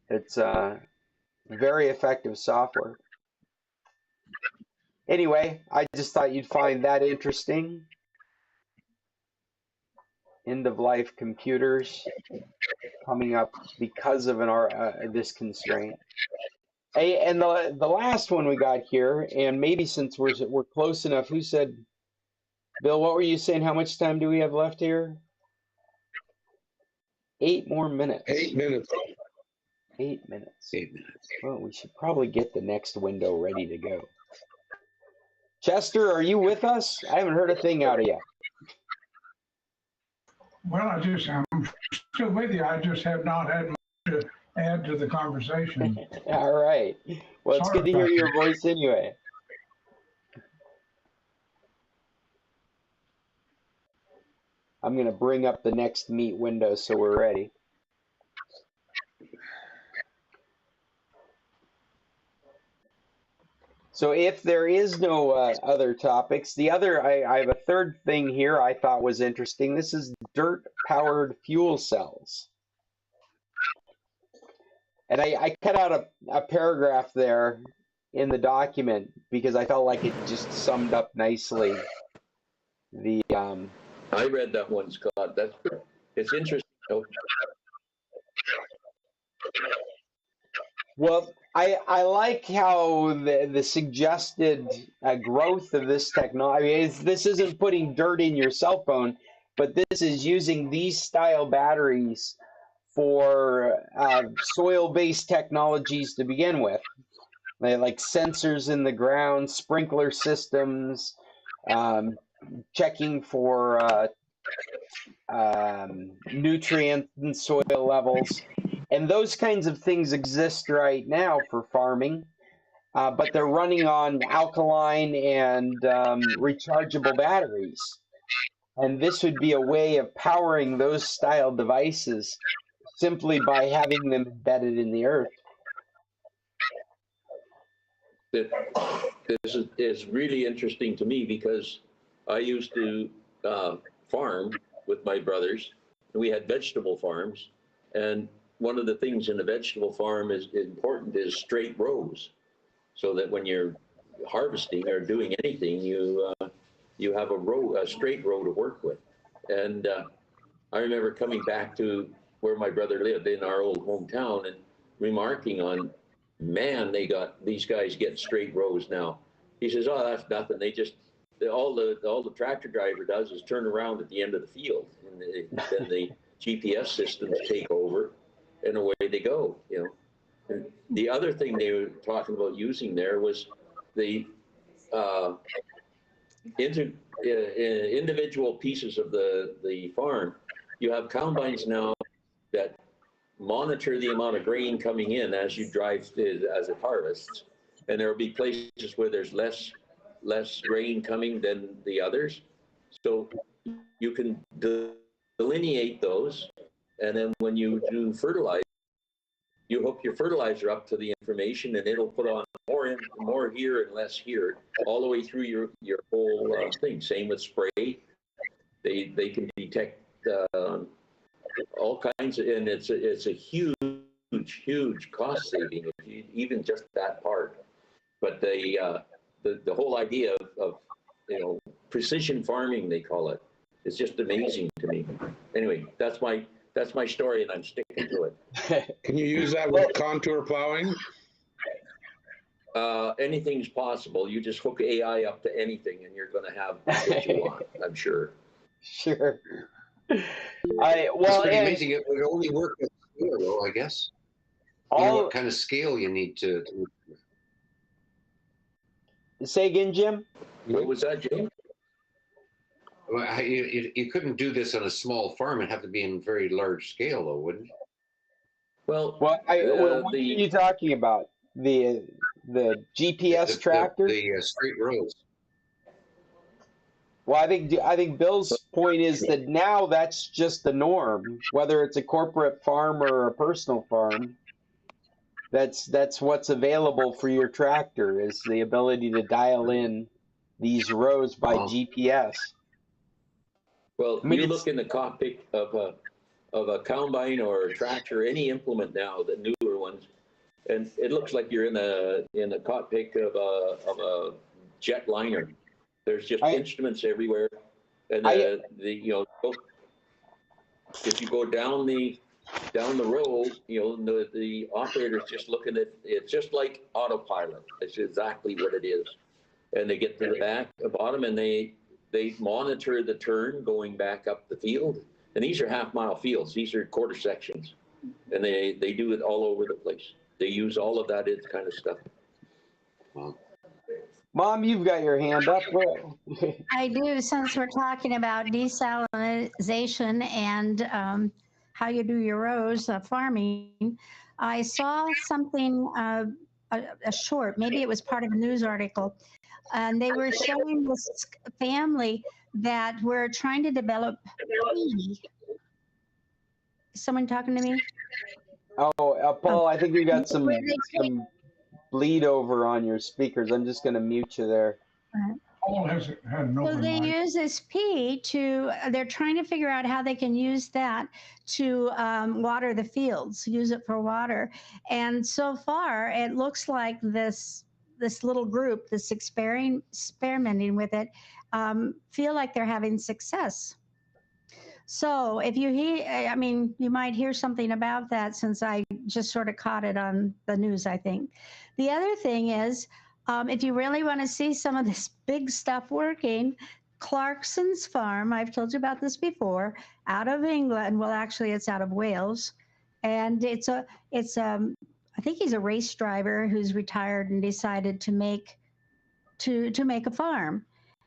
It's very effective software. Anyway, I just thought you'd find that interesting. End-of-life computers coming up because of this constraint. Hey, and the last one we got here, and maybe since we're close enough, who said, Bill, what were you saying? How much time do we have left here? 8 more minutes. 8 minutes. 8 minutes. 8 minutes. Well, we should probably get the next window ready to go. Chester, are you with us? I haven't heard a thing out of you. Well, I'm still with you. I just have not had much to add to the conversation. All right. Well, it's Sorry good to hear about your voice anyway. I'm going to bring up the next meet window so we're ready. So if there is no other topics, I have a third thing here I thought was interesting. This is dirt-powered fuel cells. And I cut out a paragraph there in the document because I felt like it just summed up nicely the I read that one, Scott. It's interesting. well, I like how the suggested growth of this technology. I mean, this isn't putting dirt in your cell phone, but this is using these style batteries for soil-based technologies to begin with, like sensors in the ground, sprinkler systems, checking for nutrient and soil levels. And those kinds of things exist right now for farming, but they're running on alkaline and rechargeable batteries. And this would be a way of powering those style devices simply by having them embedded in the earth. This is really interesting to me because I used to farm with my brothers. We had vegetable farms, and one of the things in a vegetable farm is important is straight rows, so that when you're harvesting or doing anything, you have a straight row to work with. And I remember coming back to where my brother lived in our old hometown and remarking on, man, these guys get straight rows now. He says, oh, that's nothing. All the tractor driver does is turn around at the end of the field, and then the GPS systems take over, and away they go. And the other thing they were talking about using there was the individual pieces of the farm. You have combines now that monitor the amount of grain coming in as you drive as it harvests, and there will be places where there's less grain coming than the others, so you can delineate those, and then when you do fertilize, you hook your fertilizer up to the information, and it'll put on more here and less here, all the way through your whole thing. Same with spray; they can detect all kinds of, and it's a huge cost saving if even just that part. But the whole idea of precision farming, they call it, is just amazing to me. Anyway, that's my story, and I'm sticking to it. Can you use that with contour plowing? Anything's possible. You just hook AI up to anything, and you're going to have what you want, I'm sure. Sure. It's pretty amazing. It would only work at scale, though, I guess. What kind of scale you need to say again, Jim? What was that, Jim? Well, you couldn't do this on a small farm. It'd have to be in very large scale, though, wouldn't it? Well, what are you talking about? The GPS tractor? The straight rows. Well, I think Bill's point is that now that's just the norm, whether it's a corporate farm or a personal farm. That's what's available for your tractor, is the ability to dial in these rows by GPS. Well, you look in the cockpit of a combine or a tractor, any implement now, the newer ones, and it looks like you're in a cockpit of a jet liner. There's just instruments everywhere, and if you go down the down the road, the operator's just looking at it's just like autopilot. It's exactly what it is. And they get to the bottom, and they monitor the turn going back up the field. And these are half-mile fields. These are quarter sections, and they do it all over the place. They use all of that kind of stuff. Wow. Mom, you've got your hand up. I do, since we're talking about desalination and how you do your rows farming. I saw something, a short, maybe it was part of a news article, and they were showing this family that were trying to develop pea. Is someone talking to me? Oh, Paul, I think you got some Where they bleed over on your speakers. I'm just going to mute you there. Paul has had an So open they mic. use this pea to, they're trying to figure out how they can use that to water the fields, use it for water. And so far, it looks like this little group that's experimenting with it feel like they're having success. So if you hear, I mean, you might hear something about that since I just sort of caught it on the news, I think. The other thing is, if you really want to see some of this big stuff working, Clarkson's farm, I've told you about this before, out of England. Well, actually, it's out of Wales. And I think he's a race driver who's retired and decided to make a farm.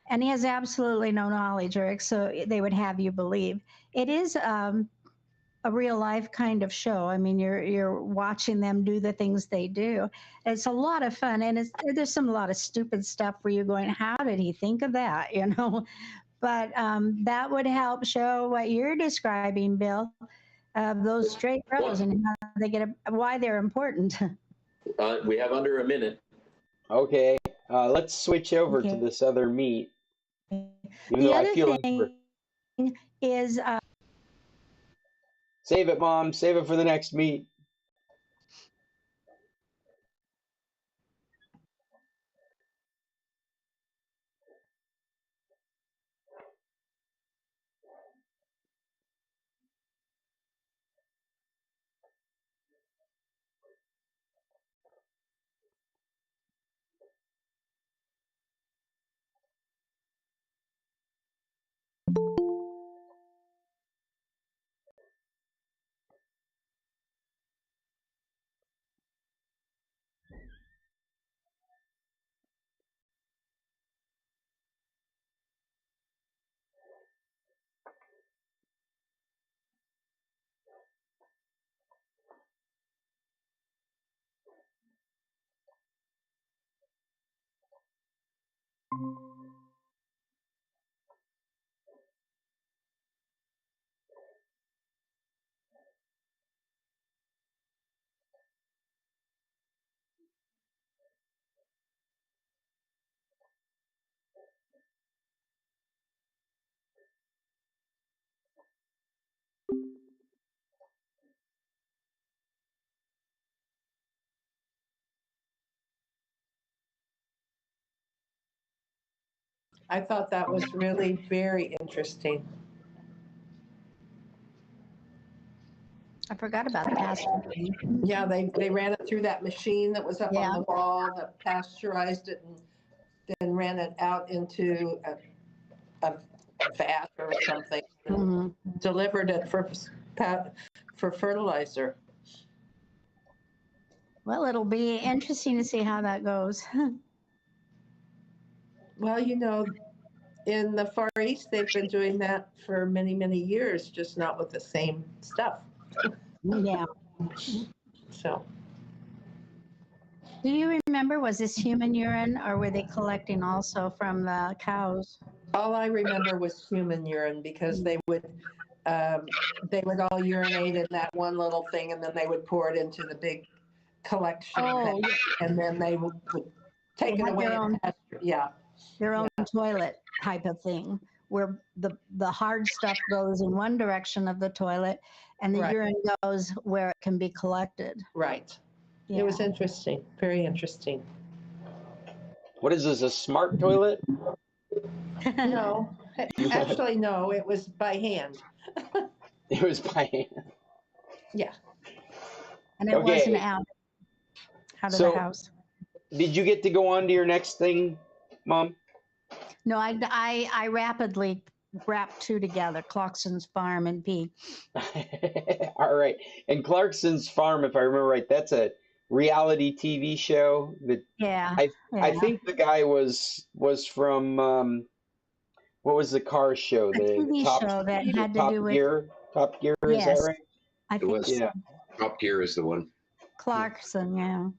And he has absolutely no knowledge, Eric, so they would have you believe. It is a real life kind of show. I mean, you're watching them do the things they do. It's a lot of fun, and there's a lot of stupid stuff where you're going, how did he think of that? You know, but that would help show what you're describing, Bill, those straight rows and how they why they're important. We have under a minute. Okay, let's switch over to Okay. this other meat. Even The though I other feel thing is save it, Mom. Save it for the next meet. I thought that was really very interesting. I forgot about the pasture. Yeah, they ran it through that machine that was up on Yeah. the wall that pasteurized it and then ran it out into a vat or something, and Mhm. delivered it for fertilizer. Well, it'll be interesting to see how that goes. Well, in the Far East, they've been doing that for many, many years, just not with the same stuff. Yeah. So, Do you remember, was this human urine or were they collecting also from the cows? all I remember was human urine because they would all urinate in that one little thing, and then they would pour it into the big collection Oh, thing, and then they would take They it had away their and own- pasture. Yeah, their own toilet type of thing where the hard stuff goes in one direction of the toilet and the Right. urine goes where it can be collected. right. Yeah. It was interesting, very interesting. What is this, a smart toilet? No, actually, no, it was by hand. It was by hand. Yeah. And it wasn't Okay, out of the so house. did you get to go on to your next thing, Mom? No, I rapidly wrapped two together, Clarkson's Farm and Pea. All right. And Clarkson's Farm, if I remember right, that's a reality TV show that Yeah, I yeah. think the guy was from what was the car show? A The TV Top show that had to do Top with, Gear? Top Gear, is that yes, right? I It think was so. Yeah. Top Gear is the one. Clarkson, yeah.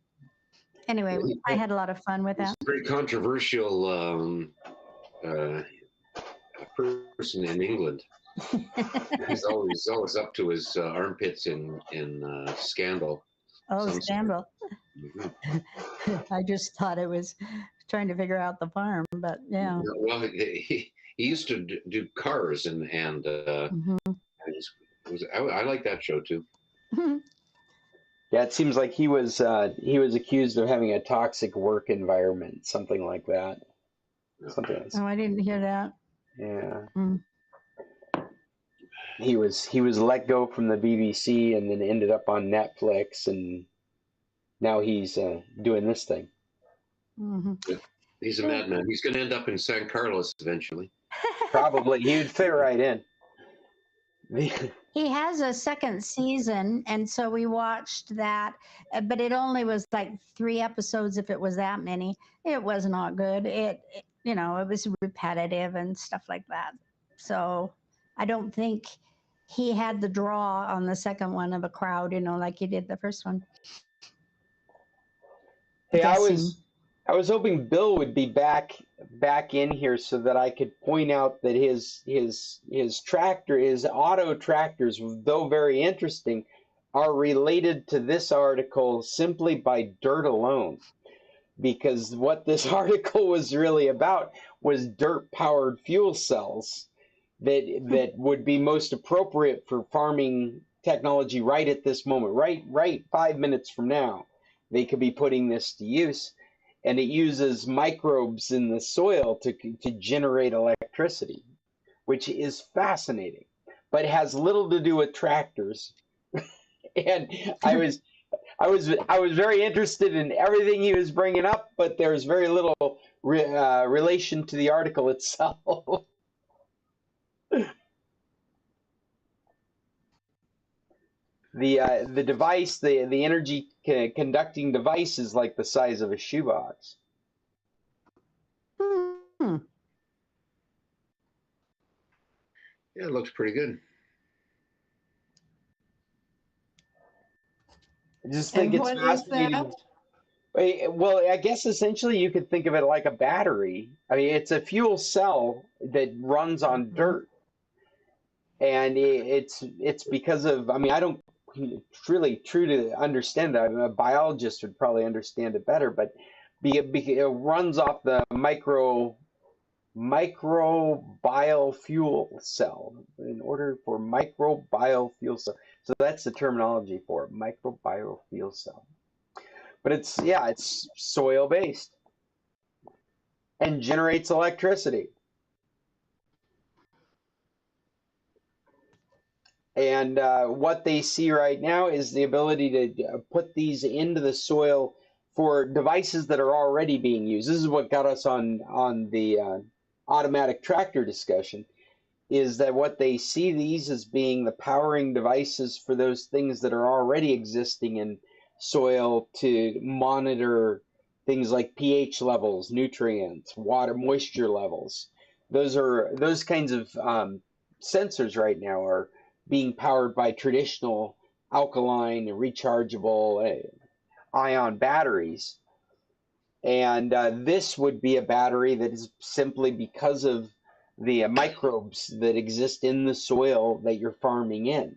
Anyway, I had a lot of fun with He's that. a very controversial person in England. He's always up to his armpits in scandal. Oh, Some sort. scandal. Mhm. I just thought it was trying to figure out the farm, but yeah. Well, he used to do cars and Mhm. I like that show too. Yeah, it seems like he was accused of having a toxic work environment, something like that. Something like Oh, I didn't hear that. yeah. Mm. He was let go from the BBC and then ended up on Netflix, and now he's doing this thing. Mhm. He's a madman. He's going to end up in San Carlos eventually. Probably he would fit right in. He has a second season, and so we watched that, but it only was like 3 episodes, if it was that many. It was not good. It was repetitive and stuff like that. So I don't think he had the draw on the second one of a crowd, like he did the first one. Hey, Guessing. I was hoping Bill would be back in here so that I could point out that his tractor, his auto tractors, though very interesting, are related to this article simply by dirt alone. Because what this article was really about was dirt powered fuel cells that would be most appropriate for farming technology right at this moment, right 5 minutes from now. They could be putting this to use, and it uses microbes in the soil to generate electricity, which is fascinating, but has little to do with tractors. And I was very interested in everything he was bringing up, but there's very little relation to the article itself. The device, the energy conducting device, is like the size of a shoebox. Hmm. Yeah, it looks pretty good. I just think And it's what is fascinating. that? Well, I guess essentially you could think of it like a battery. I mean, it's a fuel cell that runs on Mhm. dirt, and it's because of. I mean, I don't really true to understand that. I mean, a biologist would probably understand it better, but it runs off the microbial fuel cell in order for microbial fuel cell. So that's the terminology for it, microbial fuel cell. But it's soil based and generates electricity. And what they see right now is the ability to put these into the soil for devices that are already being used. This is what got us on the automatic tractor discussion. Is that what they see these as being the powering devices for those things that are already existing in soil to monitor things like pH levels, nutrients, water, moisture levels. Those kinds of sensors right now are being powered by traditional alkaline and rechargeable ion batteries. And this would be a battery that is simply because of the microbes that exist in the soil that you're farming in.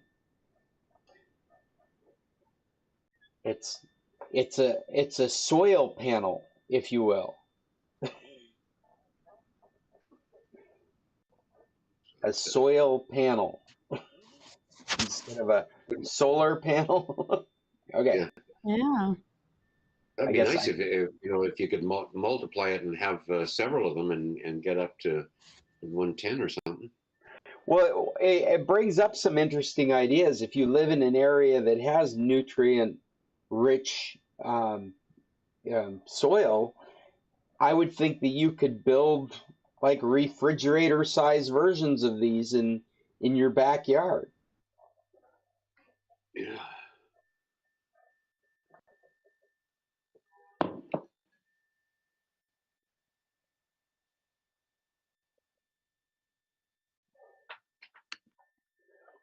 It's a soil panel, if you will. A soil panel instead of a solar panel. Okay. Yeah, Yeah. that'd I be guess nice if you could multiply it and have several of them and get up to 110 or something. Well, it brings up some interesting ideas. If you live in an area that has nutrient-rich soil, I would think that you could build like refrigerator-sized versions of these in your backyard. Yeah.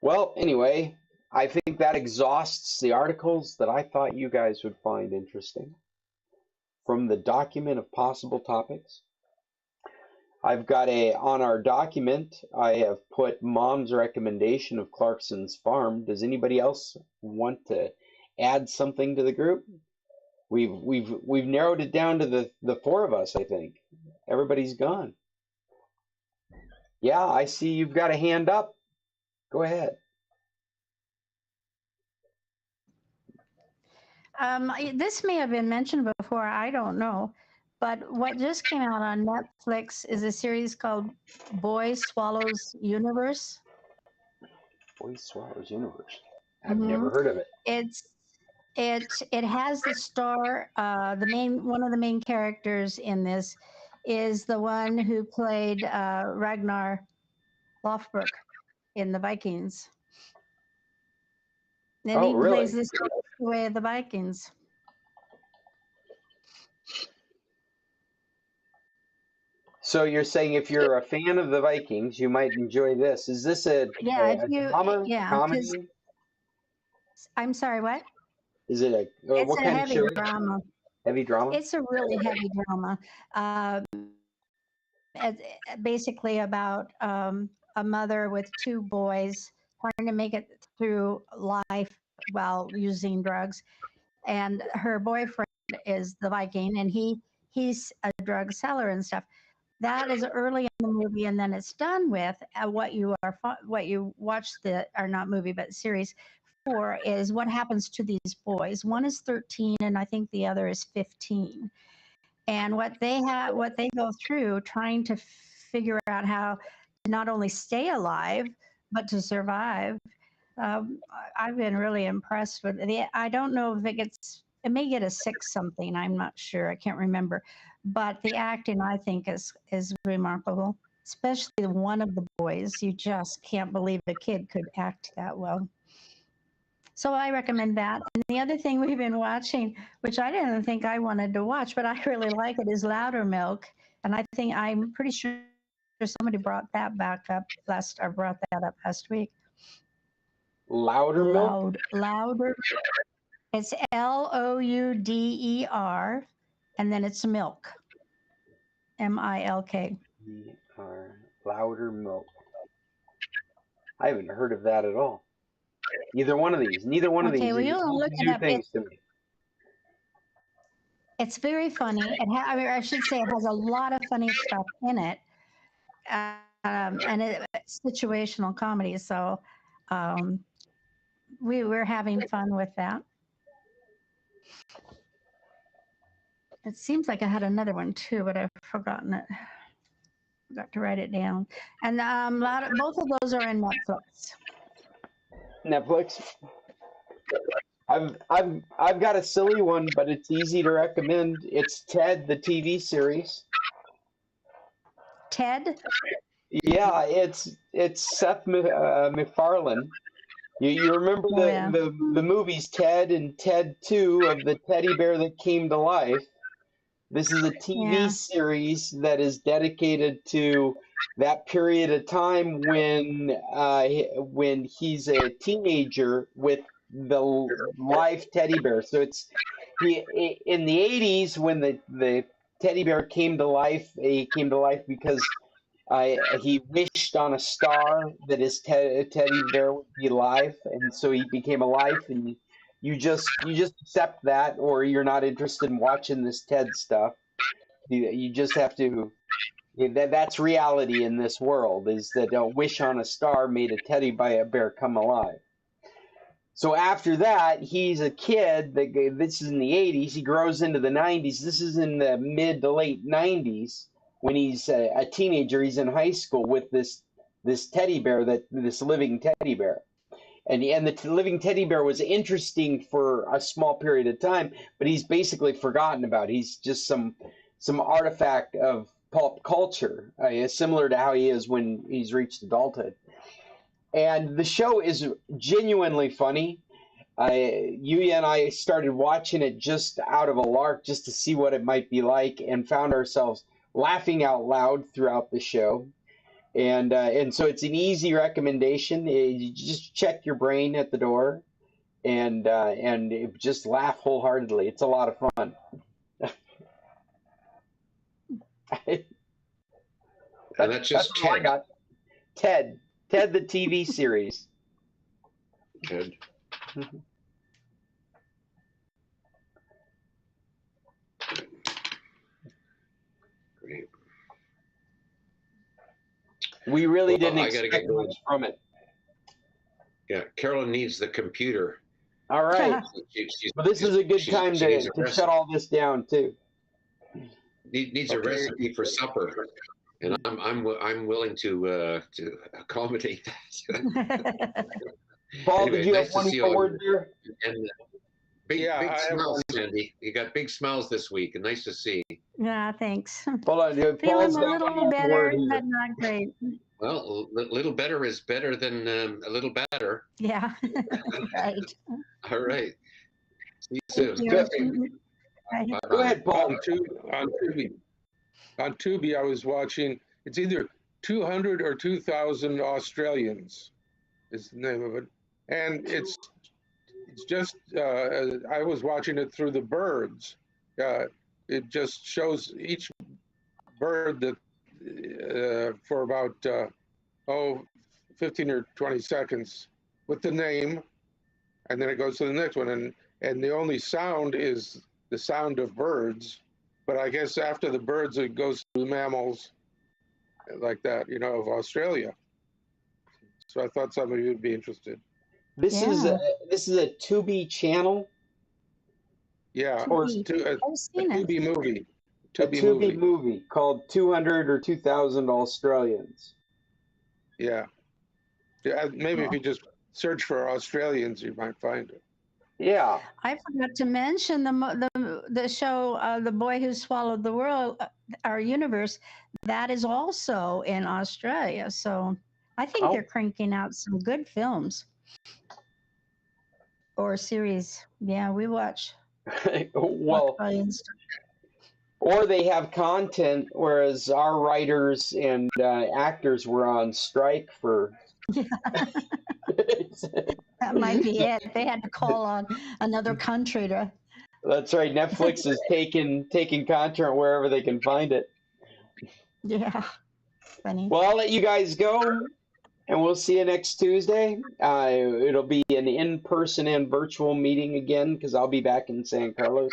Well, anyway, I think that exhausts the articles that I thought you guys would find interesting from the document of possible topics. I've got on our document, I have put Mom's recommendation of Clarkson's Farm. Does anybody else want to add something to the group? We've narrowed it down to the four of us, I think. Everybody's gone. Yeah, I see you've got a hand up. Go ahead. This may have been mentioned before, I don't know. But what just came out on Netflix is a series called Boy Swallows Universe. Boy Swallows Universe. I've Mhm. never heard of it. It has the star, one of the main characters in this is the one who played Ragnar Lothbrok in the Vikings. And Oh, he plays really? this way of the Vikings. So you're saying if you're a fan of the Vikings, you might enjoy this. Is this Yeah, if a you, drama, yeah, because comedy? I'm sorry, what? Is it It's what a kind of heavy show? drama. Heavy drama? It's a really heavy drama. Uh, Basically about a mother with two boys trying to make it through life while using drugs, and her boyfriend is the Viking, and he's a drug seller and stuff. That is early in the movie, and then it's done with. What you watch the or not movie but series for is what happens to these boys. One is 13, and I think the other is 15, and what they go through trying to figure out how to not only stay alive but to survive. I've been really impressed with it. I don't know if it may get a 6 something, I'm not sure, I can't remember, but the acting I think is remarkable, especially one of the boys. You just can't believe a kid could act that well. So I recommend that. And the other thing we've been watching, which I didn't think I wanted to watch, but I really like it, is Louder Milk. And I'm pretty sure somebody brought that back up brought that up last week. Louder Milk? Louder. It's Louder, and then it's milk. MILK. Louder Milk. I haven't heard of that at all. Either one of these. Neither one of Okay, these well, are you'll look it new up. things to me. It's very funny. I should say it has a lot of funny stuff in it. And it's situational comedy. So we were having fun with that. It seems like I had another one too, but I've forgotten it. Forgot to write it down. And both of those are in Netflix. Netflix. I've got a silly one, but it's easy to recommend. It's Ted, the TV series. Ted? Yeah, it's Seth MacFarlane. You remember Oh, yeah. the movies Ted and Ted 2 of the teddy bear that came to life. This is a TV Yeah. series that is dedicated to that period of time when he's a teenager with the live teddy bear. So in the 80s when the teddy bear came to life. He came to life because he wished on a star that his teddy bear would be alive, and so he became alive. And you just accept that, or you're not interested in watching this Ted stuff. You just have to. That's reality in this world. Is that a wish on a star made a teddy bear come alive. So after that, he's a kid. This is in the 80s. He grows into the 90s. This is in the mid to late 90s when he's a teenager. He's in high school with this this teddy bear, this living teddy bear. And the living teddy bear was interesting for a small period of time, but he's basically forgotten about. He's just some artifact of pulp culture, similar to how he is when he's reached adulthood. And the show is genuinely funny. Yuya and I started watching it just out of a lark, just to see what it might be like, and found ourselves laughing out loud throughout the show. And so it's an easy recommendation. You just check your brain at the door, and just laugh wholeheartedly. It's a lot of fun. And that's just all I Ted. got. Ted the TV series. Ted. Great. We really didn't I gotta expect get going. much from it. Yeah, Carolyn needs the computer. All right. But this is a good time to shut all this down too. Needs a recipe for supper, and I'm willing to accommodate that. Paul, Anyway, did you nice have to one see more all word there? And big smiles, Sandy. You got big smiles this week, and nice to see. Yeah, thanks. Hold on, Feeling Paul's a got one little more better, word here. but not great. Well, a little better is better than a little better. Yeah, right. All right. See you soon. Thank you. Right. Bye-bye. Go ahead, Paul. On Tubi, I was watching. It's either 200 or 2,000 Australians is the name of it, and it's just. I was watching it through the birds. It just shows each bird that for about 15 or 20 seconds with the name, and then it goes to the next one, and the only sound is the sound of birds. But I guess after the birds, it goes to the mammals, like that, of Australia. So I thought some of you would be interested. This is a Tubi channel. Yeah, Or I've a seen it. Tubi movie. a Tubi movie called 200 or 2,000 Australians. Yeah. Maybe if you just search for Australians, you might find it. Yeah. I forgot to mention the show, The Boy Who Swallowed the World, our universe. That is also in Australia. So I think they're cranking out some good films or series. Yeah, we watch. Well, Australian stuff. or they have content, whereas our writers and actors were on strike for. That might be it. They had to call on another country to. That's right. Netflix is taking content wherever they can find it. Yeah, funny. Well, I'll let you guys go, and we'll see you next Tuesday. It'll be an in-person and virtual meeting again because I'll be back in San Carlos.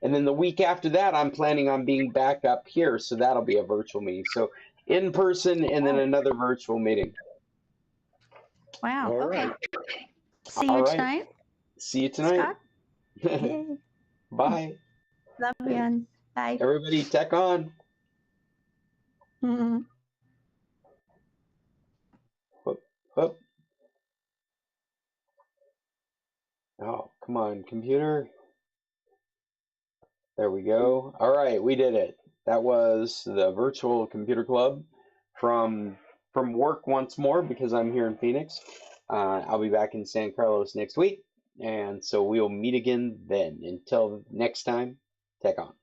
And then the week after that, I'm planning on being back up here, so that'll be a virtual meeting. So in person and then another virtual meeting. Wow. All Okay. right. See All you right. tonight. See you tonight. Okay. Bye. Love you. Bye. Everybody, tech on. Mhm. Whoop, whoop. Oh, come on, computer. There we go. All right, we did it. That was the virtual computer club from work once more because I'm here in Phoenix. I'll be back in San Carlos next week, and so we'll meet again then. Until next time, tech on.